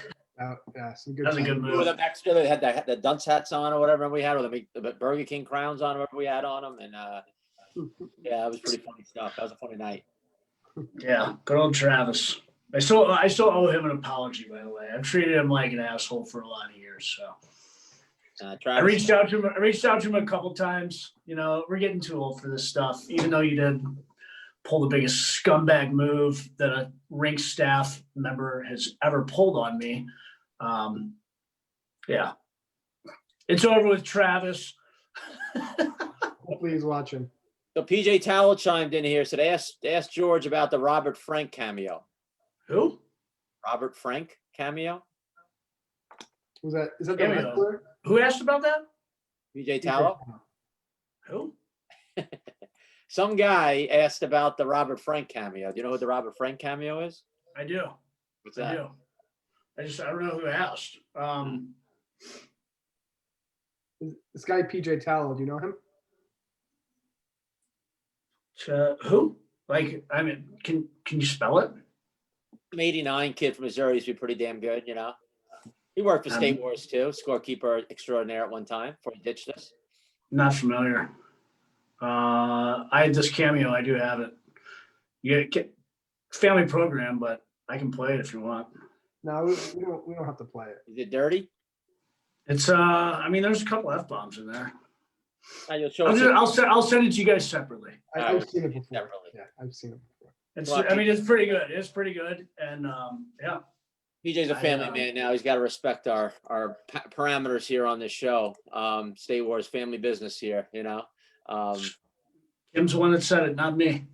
Yeah, some good. That was a good With move. them extra, they had the dunce hats on or whatever we had, or the Burger King crowns on, or whatever we had on them, and yeah, it was pretty funny stuff. That was a funny night. Yeah, good old Travis. I still owe him an apology, by the way. I've treated him like an asshole for a lot of years. So Travis, I reached out to him a couple times. We're getting too old for this stuff. Even though you did pull the biggest scumbag move that a rink staff member has ever pulled on me. Yeah, it's over with Travis. Hopefully he's watching. So PJ Towell chimed in here, said, ask George about the Robert Frank cameo. Who? Robert Frank cameo? Is that the Cameo. wrestler? Who asked about that? PJ Towell? Who? Some guy asked about the Robert Frank cameo. Do you know what the Robert Frank cameo is? I do. What's that? I do. I don't know who asked. This guy PJ Towell, do you know him? Who? Like, I mean, can you spell it? An 89 kid from Missouri used to be pretty damn good, He worked for State Wars too, scorekeeper extraordinaire at one time before he ditched us. Not familiar. I had this cameo. I do have it. You get family program, but I can play it if you want. No, we don't have to play it. Is it dirty? It's I mean, there's a couple F-bombs in there. You'll show us I'll send it to you guys separately. I've seen it before. Separately. Yeah, I've seen it before. It's pretty good. It's pretty good. And yeah. PJ's a family man now. He's got to respect our parameters here on this show. State Wars family business here, Tim's the one that said it, not me.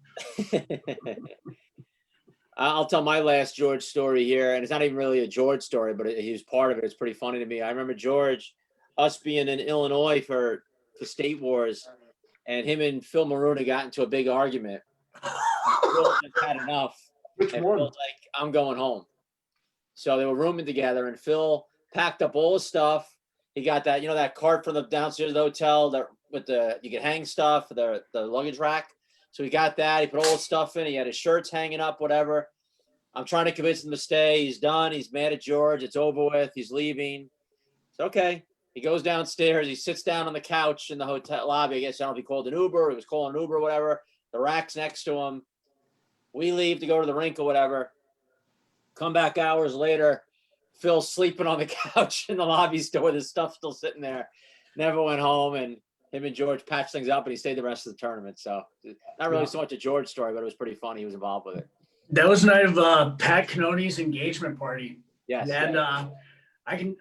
I'll tell my last George story here, and it's not even really a George story, but he was part of it. It's pretty funny to me. I remember George, us being in Illinois for State Wars, and him and Phil Maruna got into a big argument. Phil just had enough. Which And one? Phil's like, I'm going home. So they were rooming together, and Phil packed up all his stuff. He got that, that cart from the downstairs of the hotel that you could hang stuff, the luggage rack. So he got that. He put all his stuff in. He had his shirts hanging up, whatever. I'm trying to convince him to stay. He's done. He's mad at George. It's over with. He's leaving. So, okay. He goes downstairs. He sits down on the couch in the hotel lobby. I guess I don't know if he called an Uber. He was calling an Uber or whatever. The rack's next to him. We leave to go to the rink or whatever. Come back hours later. Phil's sleeping on the couch in the lobby still with his stuff still sitting there. Never went home, and him and George patched things up, and he stayed the rest of the tournament. So not really so much a George story, but it was pretty funny. He was involved with it. That was the night of Pat Canoni's engagement party. Yes. And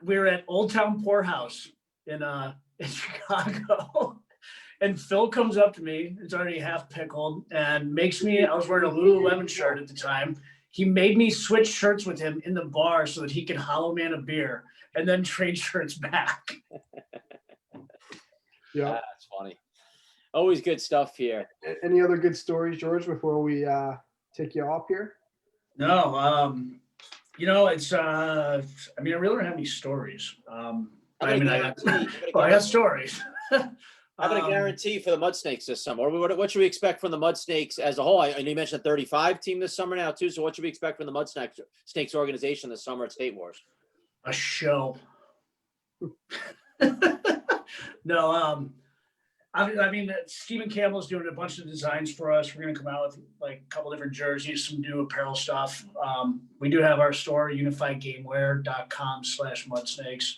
we were at Old Town Poorhouse in Chicago. And Phil comes up to me, it's already half pickled, and makes me, I was wearing a Lululemon shirt at the time. He made me switch shirts with him in the bar so that he could hollow man a beer and then trade shirts back. Yeah. That's funny. Always good stuff here. Any other good stories, George, before we take you off here? No, it's, I really don't have any stories. I got stories. How about a guarantee for the Mudsnakes this summer? What should we expect from the Mudsnakes as a whole? I know you mentioned a 35 team this summer now too. So what should we expect from the Mudsnakes organization this summer at State Wars? A show. No, Stephen Campbell's doing a bunch of designs for us. We're going to come out with like a couple different jerseys, some new apparel stuff. We do have our store, unifiedgameware.com/Mudsnakes.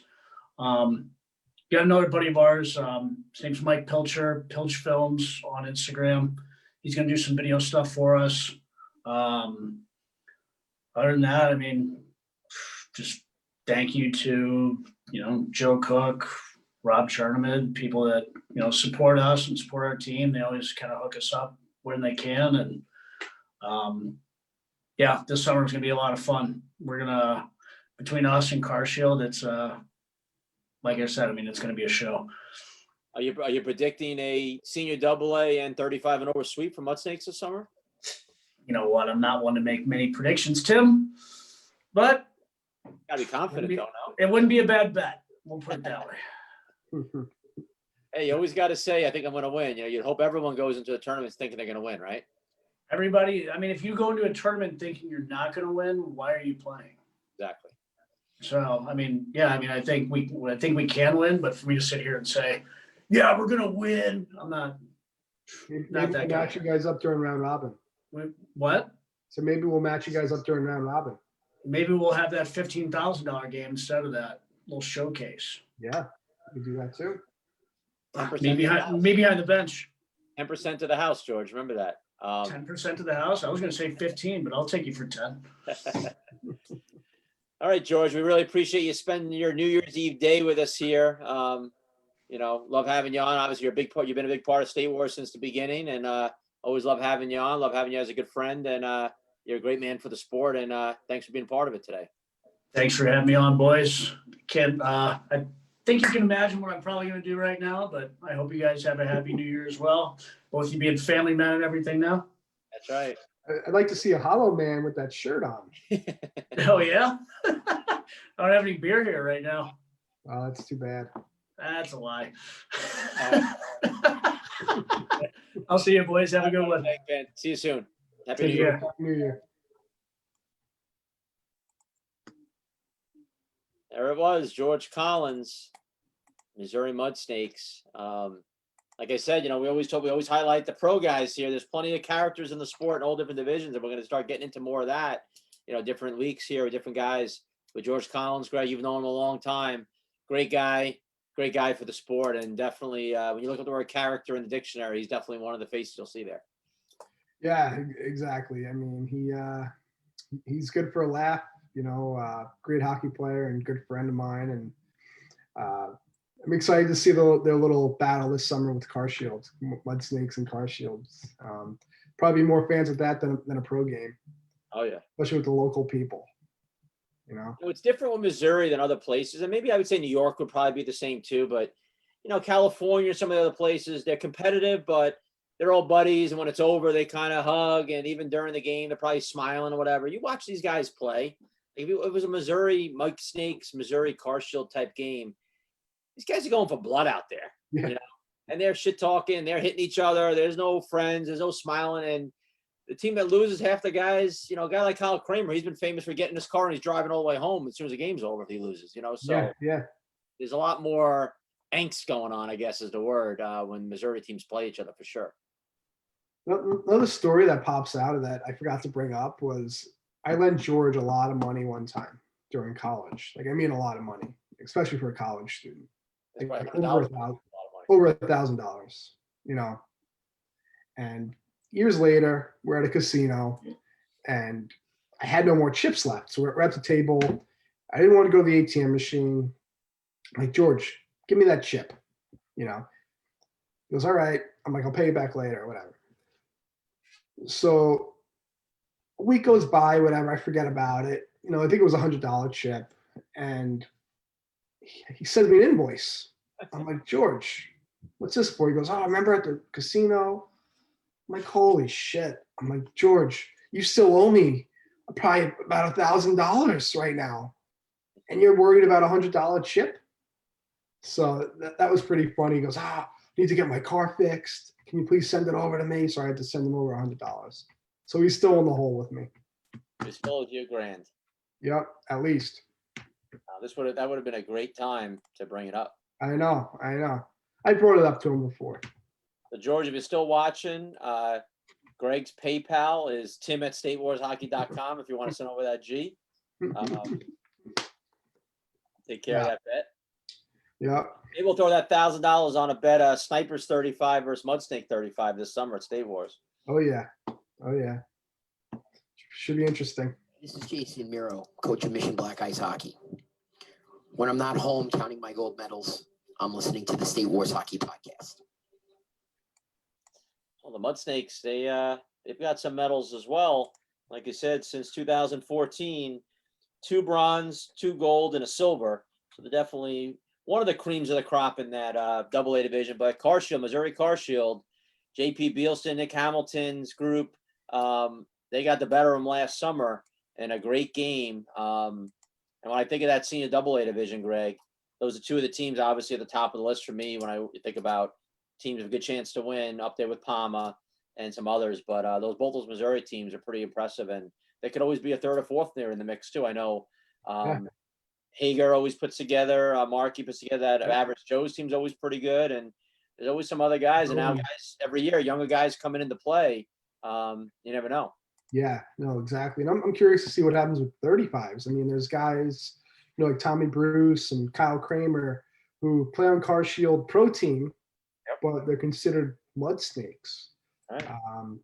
Got another buddy of ours. His name's Mike Pilcher, Pilch Films on Instagram. He's going to do some video stuff for us. Other than that, just thank you to, Joe Cook, Rob Chernomid, people that, support us and support our team. They always kind of hook us up when they can. And this summer is going to be a lot of fun. We're going to, between us and Car Shield, it's like I said, it's going to be a show. Are you predicting a senior AA and 35 and over sweep for Mudsnakes this summer? You know what? I'm not one to make many predictions, Tim, but Gotta be confident, though. No, it wouldn't be a bad bet. We'll put it that way. Hey, you always got to say, I think I'm going to win. You hope everyone goes into the tournaments thinking they're going to win, right? Everybody, if you go into a tournament thinking you're not going to win, why are you playing? Exactly. So, I think we can win, but for me to sit here and say, yeah, we're going to win, I'm not. Maybe Not that we'll guy. match you guys up during round robin. What? So maybe we'll match you guys up during round robin. Maybe we'll have that $15,000 game instead of that little showcase. Yeah, we can do that too. 10% Me behind the bench. 10% of the house, George. Remember that. 10% of the house. I was going to say 15, but I'll take you for 10. All right, George, we really appreciate you spending your New Year's Eve day with us here. Love having you on. Obviously, you've been a big part of State Wars since the beginning, and always love having you on. Love having you as a good friend, and you're a great man for the sport, and thanks for being part of it today. Thanks for having me on, boys. I think you can imagine what I'm probably going to do right now, but I hope you guys have a happy New Year as well. Both of you being family men and everything now. That's right. I'd like to see a hollow man with that shirt on. Oh, yeah? I don't have any beer here right now. Oh, that's too bad. That's a lie. I'll see you, boys. Have a good one. Thanks, Ben. See you soon. Happy Take New Year. care. Happy New Year. There it was, George Collins, Missouri Mudsnakes. Like I said, we always highlight the pro guys here. There's plenty of characters in the sport in all different divisions, and we're going to start getting into more of that. Different weeks here with different guys. With George Collins, Greg, you've known him a long time. Great guy for the sport, and definitely when you look at the word character in the dictionary, he's definitely one of the faces you'll see there. Yeah, exactly. He's good for a laugh. Great hockey player and good friend of mine, and I'm excited to see their little battle this summer with Car Shield, Mudsnakes and Car Shields. Probably more fans of that than a pro game. Oh yeah. especially with the local people. You know? You know, it's different with Missouri than other places, and maybe I would say New York would probably be the same too. But you know, California, some of the other places, they're competitive, but they're all buddies, and when it's over, they kind of hug, and even during the game, they're probably smiling or whatever. You watch these guys play. If it was a Missouri Mudsnakes, Missouri Car Shield type game, these guys are going for blood out there. Yeah. You know, and they're shit talking, they're hitting each other. There's no friends, there's no smiling, and the team that loses, half the guys, you know, a guy like Kyle Kramer, he's been famous for getting his car and he's driving all the way home as soon as the game's over if he loses, you know. So Yeah. there's a lot more angst going on, I guess is the word, when Missouri teams play each other for sure. Another story that pops out of that I forgot to bring up was I lent George a lot of money one time during college. Like, I mean, a lot of money, especially for a college student. It's Like probably over $100 a lot of money. over $1,000, you know. And years later, we're at a casino, and I had no more chips left. So we're at the table. I didn't want to go to the ATM machine. I'm like, George, give me that chip. You know. He goes, all right. I'm like, I'll pay you back later or whatever. So a week goes by, whatever. I forget about it. You know, I think it was $100 chip, and he sends me an invoice. I'm like, George, what's this for? He goes, oh, I remember at the casino. I'm like, holy shit. I'm like, George, you still owe me probably about $1,000 right now, and you're worried about $100 chip. So that was pretty funny. He goes, I need to get my car fixed. Can you please send it over to me? So I had to send him over $100. So he's still in the hole with me. He still owes you $1,000. Yep, at least. That would have been a great time to bring it up. I know. I brought it up to him before. So George, if you're still watching, Greg's PayPal is tim@statewarshockey.com if you want to send over that G. Take care of that bet. Yeah. Maybe we'll throw that $1,000 on a bet, Snipers 35 versus Mudsnake 35 this summer at State Wars. Oh yeah. Should be interesting. This is Jason Miro, coach of Mission Black Ice Hockey. When I'm not home counting my gold medals, I'm listening to the State Wars Hockey Podcast. Well, the Mudsnakes, they've got some medals as well. Like you said, since 2014, 2 bronze, 2 gold, and a silver. So they're definitely one of the creams of the crop in that AA division. But Car Shield, Missouri Car Shield, JP Bealston, Nick Hamilton's group, they got the better of them last summer in a great game. And when I think of that senior AA division, Greg, those are 2 of the teams obviously at the top of the list for me when I think about teams with a good chance to win, up there with Palma and some others. But both those Missouri teams are pretty impressive, and they could always be a 3rd or 4th there in the mix too. I know Hager always puts together, Markey puts together that Average Joe's team's always pretty good, and there's always some other guys. And now guys every year, younger guys coming into play. You never know. Yeah, no, exactly. And I'm curious to see what happens with 35s. I mean, there's guys, you know, like Tommy Bruce and Kyle Kramer who play on Car Shield Pro Team, but they're considered Mudsnakes. Right. I'm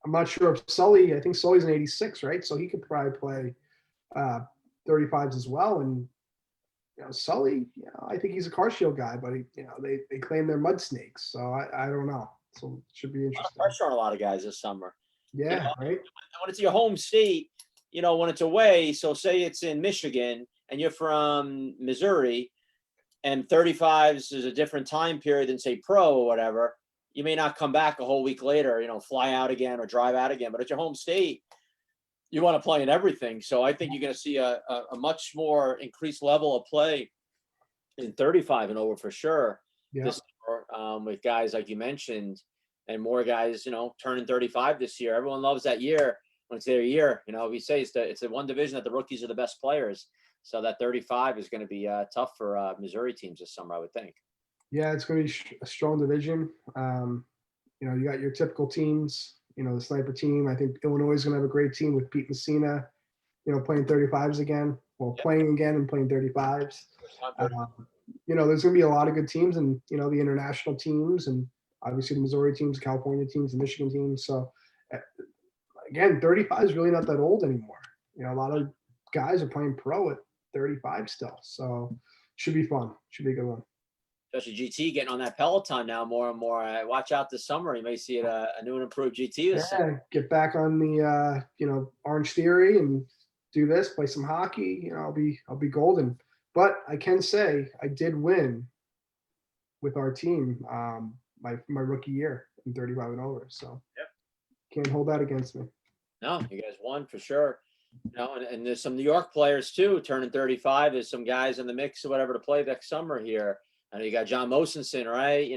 not sure if Sully, I think Sully's an 86, right? So he could probably play 35s as well. And, you know, Sully, you know, I think he's a Car Shield guy, but, they claim they're Mudsnakes. So I don't know. So it should be interesting. Pressure on a lot of guys this summer. Yeah, you know, right. When it's your home state, you know, when it's away, so say it's in Michigan and you're from Missouri and 35s is a different time period than say pro or whatever, you may not come back a whole week later, you know, fly out again or drive out again. But at your home state, you want to play in everything. So I think you're going to see a much more increased level of play in 35 and over for sure. Yeah. This summer, with guys like you mentioned, and more guys, you know, turning 35 this year. Everyone loves that year when it's their year. You know, we say it's the one division that the rookies are the best players. So that 35 is going to be tough for Missouri teams this summer, I would think. Yeah, it's going to be a strong division. You know, you got your typical teams, you know, the Sniper team. I think Illinois is going to have a great team with Pete Messina, you know, playing 35s again, playing again and playing 35s. You know, there's going to be a lot of good teams and, you know, the international teams and obviously the Missouri teams, the California teams, the Michigan teams. So again, 35 is really not that old anymore. You know, a lot of guys are playing pro at 35 still. So should be fun. Should be a good one. especially GT getting on that Peloton now more and more. Watch out this summer. You may see a new and improved GT this summer. Yeah, get back on the Orange Theory and do this, play some hockey. I'll be golden. But I can say I did win with our team my rookie year in 35 and over. So can't hold that against me. No, you guys won for sure. And there's some New York players too turning 35. There's some guys in the mix or whatever to play next summer here. And you got John Mosenson, right?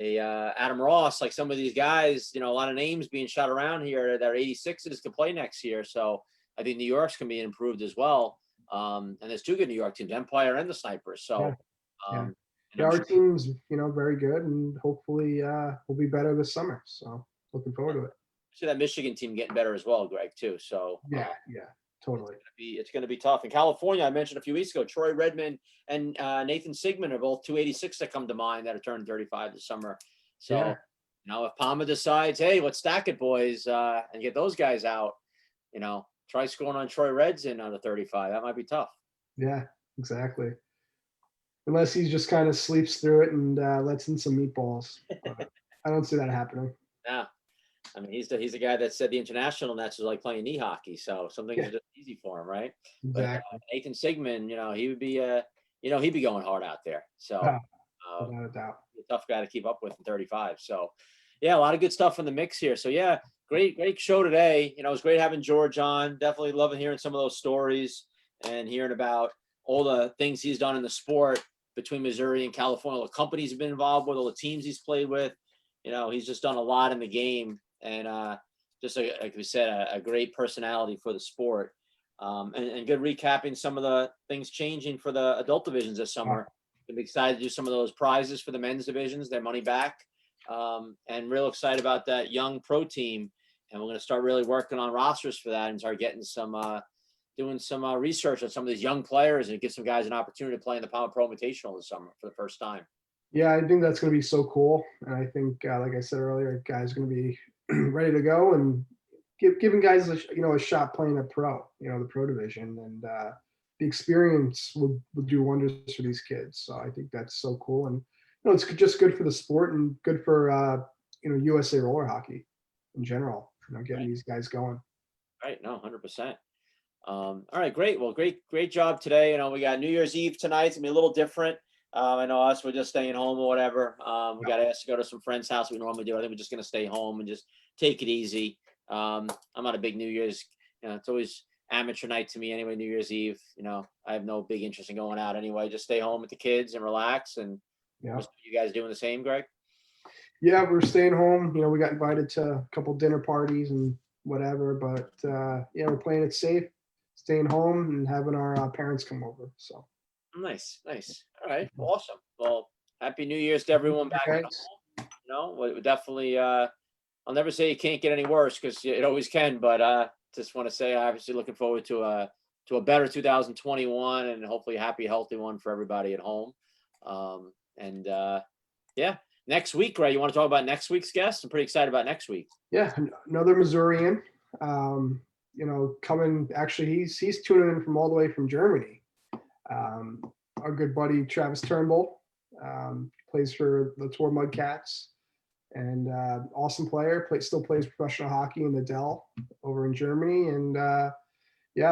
Adam Ross, like some of these guys, a lot of names being shot around here that are 86s to play next year. So I think New York's can be improved as well. And there's two good New York teams, Empire and the Snipers. So our team's very good, and hopefully we'll be better this summer. So looking forward to it. See that Michigan team getting better as well, Greg, too. So yeah, totally. It's going to be tough. In California, I mentioned a few weeks ago, Troy Redmond and Nathan Sigmund are both 286 that come to mind that are turning 35 this summer. So, if Palmer decides, hey, let's stack it, boys, and get those guys out, try scoring on Troy Reds in under 35. That might be tough. Yeah, exactly. Unless he just kind of sleeps through it and lets in some meatballs. But I don't see that happening. Yeah. I mean, he's the guy that said the international nets is like playing knee hockey. So some things are just easy for him, right? Exactly. But Nathan Sigmund, he would be, he'd be going hard out there. So without a doubt, a tough guy to keep up with in 35. So yeah, a lot of good stuff in the mix here. So yeah, great show today. It was great having George on. Definitely loving hearing some of those stories and hearing about all the things he's done in the sport between Missouri and California, all the companies he's been involved with, all the teams he's played with. He's just done a lot in the game. And just like we said, a great personality for the sport, and good recapping some of the things changing for the adult divisions this summer. I'm excited to do some of those prizes for the men's divisions, their money back, and real excited about that young pro team. And we're going to start really working on rosters for that and start getting doing some research on some of these young players and give some guys an opportunity to play in the Power Pro Invitational this summer for the first time. Yeah, I think that's going to be so cool. And I think, like I said earlier, guys are going to be ready to go and giving guys a shot playing a pro, the pro division, and the experience will do wonders for these kids. So I think that's so cool, and it's just good for the sport and good for USA roller hockey in general. Getting these guys going. Right. No, 100%. All right, great. Well, great job today. We got New Year's Eve tonight. It's gonna be a little different. I know we're just staying home or whatever. We got asked to go to some friend's house. We normally do. I think we're just going to stay home and just take it easy. I'm not a big New Year's. It's always amateur night to me anyway. New Year's Eve. I have no big interest in going out anyway. Just stay home with the kids and relax. And you guys doing the same, Greg? Yeah, we're staying home. We got invited to a couple dinner parties and whatever. But we're playing it safe, staying home, and having our parents come over. So. Nice. All right. Awesome. Well, happy New Year's to everyone back at home. We definitely, I'll never say it can't get any worse because it always can, but just want to say obviously looking forward to a better 2021 and hopefully a happy, healthy one for everybody at home. Next week, right? You want to talk about next week's guest? I'm pretty excited about next week. Yeah, another Missourian. Coming. Actually, he's tuning in from all the way from Germany. Our good buddy Travis Turnbull plays for the Tour Mudcats, and awesome player. Still plays professional hockey in the Dell over in Germany, and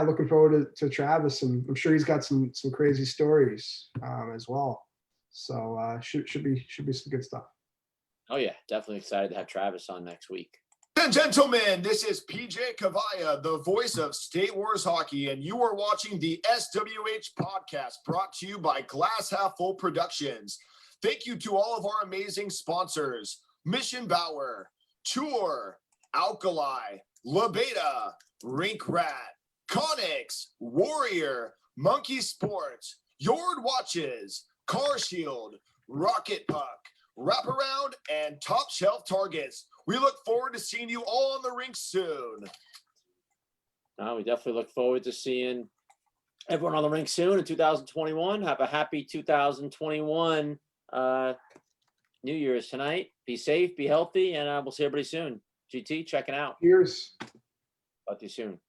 looking forward to Travis, and I'm sure he's got some crazy stories as well. So should be some good stuff. Oh yeah, definitely excited to have Travis on next week. And gentlemen, this is PJ Cavaya, the voice of State Wars Hockey, and you are watching the SWH podcast brought to you by Glass Half Full Productions. Thank you to all of our amazing sponsors: Mission Bauer, Tour, Alkali, La Beta, Rink Rat, Conix, Warrior, Monkey Sports, Yord Watches, Car Shield, Rocket Puck, Wraparound, and Top Shelf Targets. We look forward to seeing you all on the rink soon. We definitely look forward to seeing everyone on the rink soon in 2021. Have a happy 2021 New Year's tonight. Be safe, be healthy, and we'll see everybody soon. GT, checking out. Cheers. Talk to you soon.